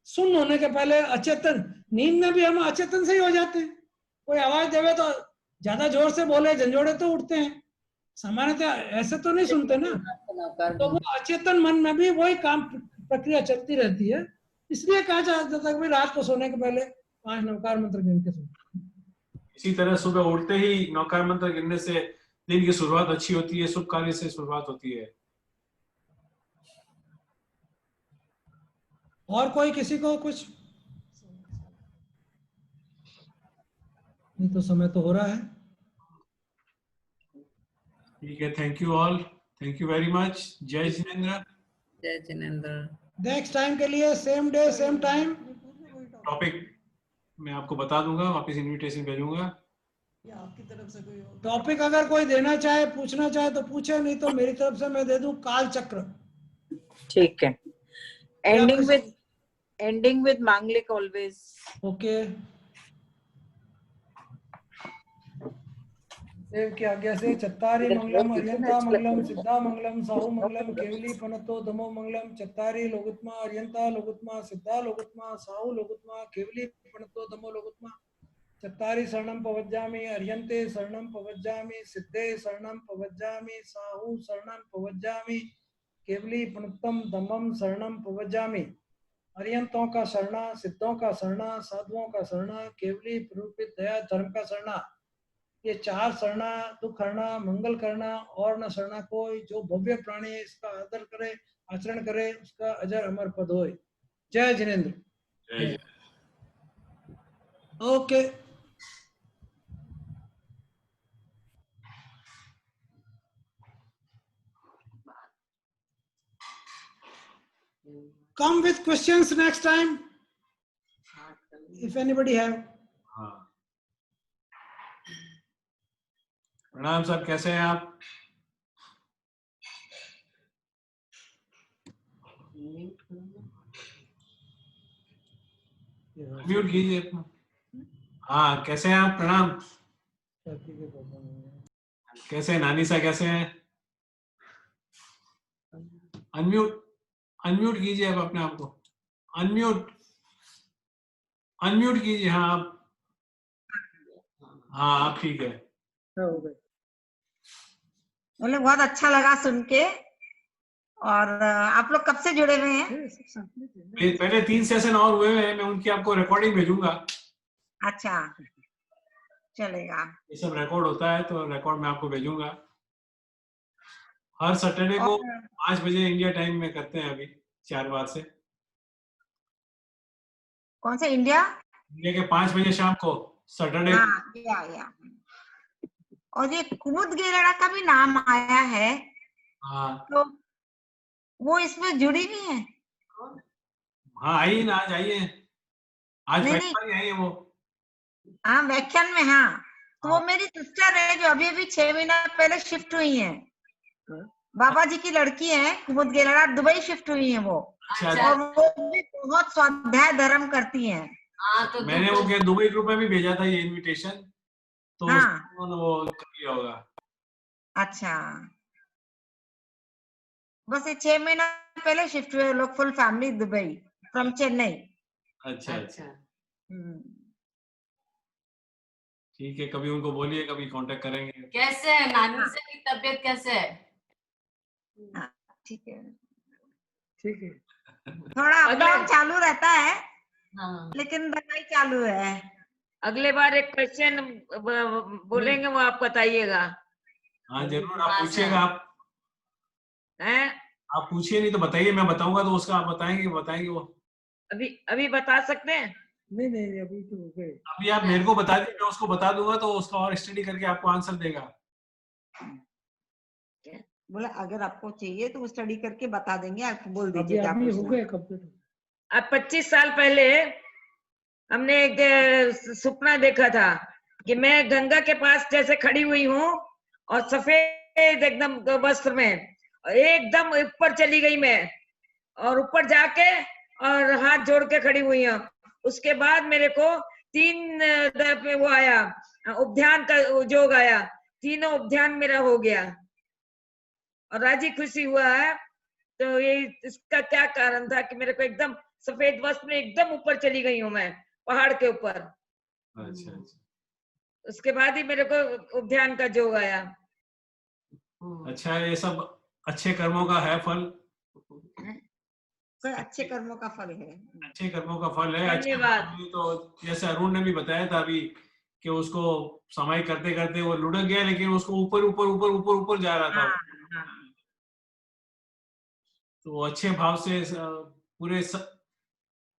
सुन्न होने के पहले, अचेतन, नींद में भी हम अचेतन से ही हो जाते हैं। कोई आवाज देवे तो ज्यादा जोर से बोले, झंझोड़े तो उठते हैं, सामान्यतः ऐसे तो नहीं सुनते ना, तो वो अचेतन मन में भी वही काम प्रक्रिया चलती रहती है। इसलिए कहा जाता है कि रात को सोने के पहले 5 नवकार मंत्र गिन के सोना। इसी तरह सुबह उठते ही नवकार मंत्र गिनने से दिन की शुरुआत अच्छी होती है, शुभ कार्य से शुरुआत होती है। और कोई किसी को कुछ? नहीं तो समय तो हो रहा है। ठीक है, thank you all, thank you very much. जय जिनेंद्र। जय जिनेंद्र। नेक्स्ट टाइम के लिए same day same time topic मैं आपको बता दूंगा, वापस इनविटेशन भेजूंगा। या आपकी तरफ से कोई और टॉपिक अगर कोई देना चाहे, पूछना चाहे तो पूछे, नहीं तो मेरी तरफ से मैं दे दूं काल चक्र। ठीक है, एंडिंग विद मांगलिक ऑलवेज। ओके, देव की आज्ञा से चत्तारी मंगलम अर्यंता मंगलम सिद्धा मंगलम साहु मंगलम केवली पनतो दमो मंगलम चत्तारी लोगुत्मा अर्यंता लोगुत्मा सिद्धा लोगुत्मा साहु लोगुत्मा केवली पनतो दमो लोगुत्मा चत्तारी शरणम पवज्जामि अर्यन्ते शरणम पवज्जामि सिद्धे शरणम पवज्जामि साहु शरणम पवज्जामि केवली पनत्तम दमम शरणम पवज्जामि। अर्यंतों का शरणा, सिद्धों का शरणा, साधुओं का शरणा, केवली प्ररूपित दया धर्म का शरणा। ये 4 शरणा, दुख हरना, मंगल करना और न शरणा कोई। जो भव्य प्राणी इसका आदर करे, आचरण करे, उसका अजर अमर पद होए। जय जिनेंद्र। जय। Okay, come with questions next time if anybody have. हाँ, प्रणाम सर, कैसे हैं आप? म्यूट कीजिए अपना। हाँ, कैसे हैं आप? प्रणाम। कैसे हैं नानी सा, कैसे हैं? अनम्यूट कीजिए आप अपने आप को, अनम्यूट कीजिए। हाँ आप, हाँ आप ठीक है। बोले बहुत अच्छा लगा सुन के। और आप लोग कब से जुड़े हुए हैं? पहले 3 सेशन और हुए हैं, मैं उनकी आपको रिकॉर्डिंग भेजूंगा। अच्छा, चलेगा। ये सब रिकॉर्ड होता है तो रिकॉर्ड मैं आपको भेजूंगा। हर सैटरडे को 5 बजे इंडिया टाइम में करते हैं अभी 4 बार से। कौन से इंडिया? इंडिया के 5 बजे शाम को सैटरडे। हाँ, या। और ये कुमुद गेलड़ा का भी नाम आया है, हाँ तो वो इसमें जुड़ी भी है? हाँ, आइए ना, आज आइए, आज नहीं पहली नहीं, बार ही आई है वो। हाँ व्याख्यान में, हाँ। तो वो हाँ। मेरी सिस्टर है जो अभी अभी 6 महीना पहले शिफ्ट हुई है। बाबा जी की लड़की है, कुमुद गेलड़ा, दुबई शिफ्ट हुई है वो। अच्छा, और वो भी बहुत स्वाध्याय धर्म करती हैं। हाँ तो मैंने वो क्या दुबई ग्रुप में भी भेजा था ये इनविटेशन, तो हाँ उन्होंने वो कर लिया होगा। अच्छा, बस ये 6 महीना पहले शिफ्ट हुए लोग, full family Dubai from Chennai. अच्छा, अच्छा। ठीक है, कभी उनको बोलिए, कभी कांटेक्ट करेंगे। कैसे है नानी से की तबीयत कैसे है? ठीक है, ठीक है। थोड़ा अप डाउन चालू रहता है, हाँ लेकिन दवाई चालू है। अगले बार एक क्वेश्चन बोलेंगे, वो आप बताइएगा। हाँ जरूर, आप हाँ, पूछिएगा, हैं? आप पूछिए, नहीं तो बताइए, मैं बताऊंगा तो उसका आप बताएंगे वो। अभी बता सकते हैं? नहीं नहीं, अभी तो हो गए। अभी आप मेरे को बता दीजिए, मैं उसको बता दूंगा तो उसका और स्टडी करके आपको आंसर देगा। बोला अगर आपको चाहिए तो वो स्टडी करके बता देंगे, आप बोल अभी दीजिए क्या अभी हो पूछना गए है। कंप्लीट। अब 25 साल पहले हमने एक सपना देखा था कि मैं गंगा के पास जैसे खड़ी हुई हूँ और सफेद एकदम वस्त्र में, और एकदम ऊपर चली गई मैं, और ऊपर जाके और हाथ जोड़ के खड़ी हुई हूँ। उसके बाद मेरे को 3 दफे वो आया, उपध्यान का जोग आया, तीनों उपध्यान मेरा हो गया और राजी खुशी हुआ है। तो ये इसका क्या कारण था कि मेरे को एकदम सफेद वस्त्र में एकदम ऊपर चली गई हूँ मैं, पहाड़ के ऊपर। अच्छा अच्छा, उसके बाद ही मेरे को उपध्यान का जोग आया। अच्छा, ये सब अच्छे कर्मों का है फल, कोई अच्छे कर्मों का फल है। अच्छे कर्मों का फल है। अच्छे धन्यवाद। कर्मों में तो जैसे अरुण ने भी बताया था अभी कि उसको समय करते करते वो लुढ़क गया, लेकिन उसको ऊपर ऊपर ऊपर ऊपर ऊपर जा रहा था हाँ वो। हाँ, तो अच्छे भाव से पूरे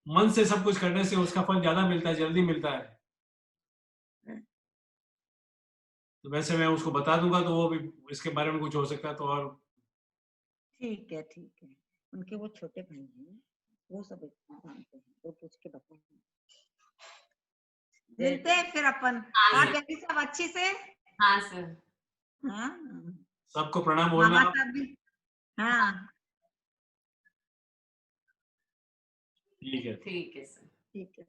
मन से सब कुछ करने से उसका फल ज्यादा मिलता है, जल्दी मिलता है। तो वैसे मैं उसको बता दूंगा तो वो भी इसके बारे में कुछ हो सकता है तो और। ठीक है ठीक है। उनके वो छोटे भाई हैं, वो सब जानते हैं, वो पूछ के बताएंगे। मिलते हैं फिर अपन। हाँ कैसी सब अच्छी से? हाँ सर। हाँ, सबको प्रणाम बोलना। मामा साहब भी। हाँ ठीक है। ठीक है सर। ठीक है।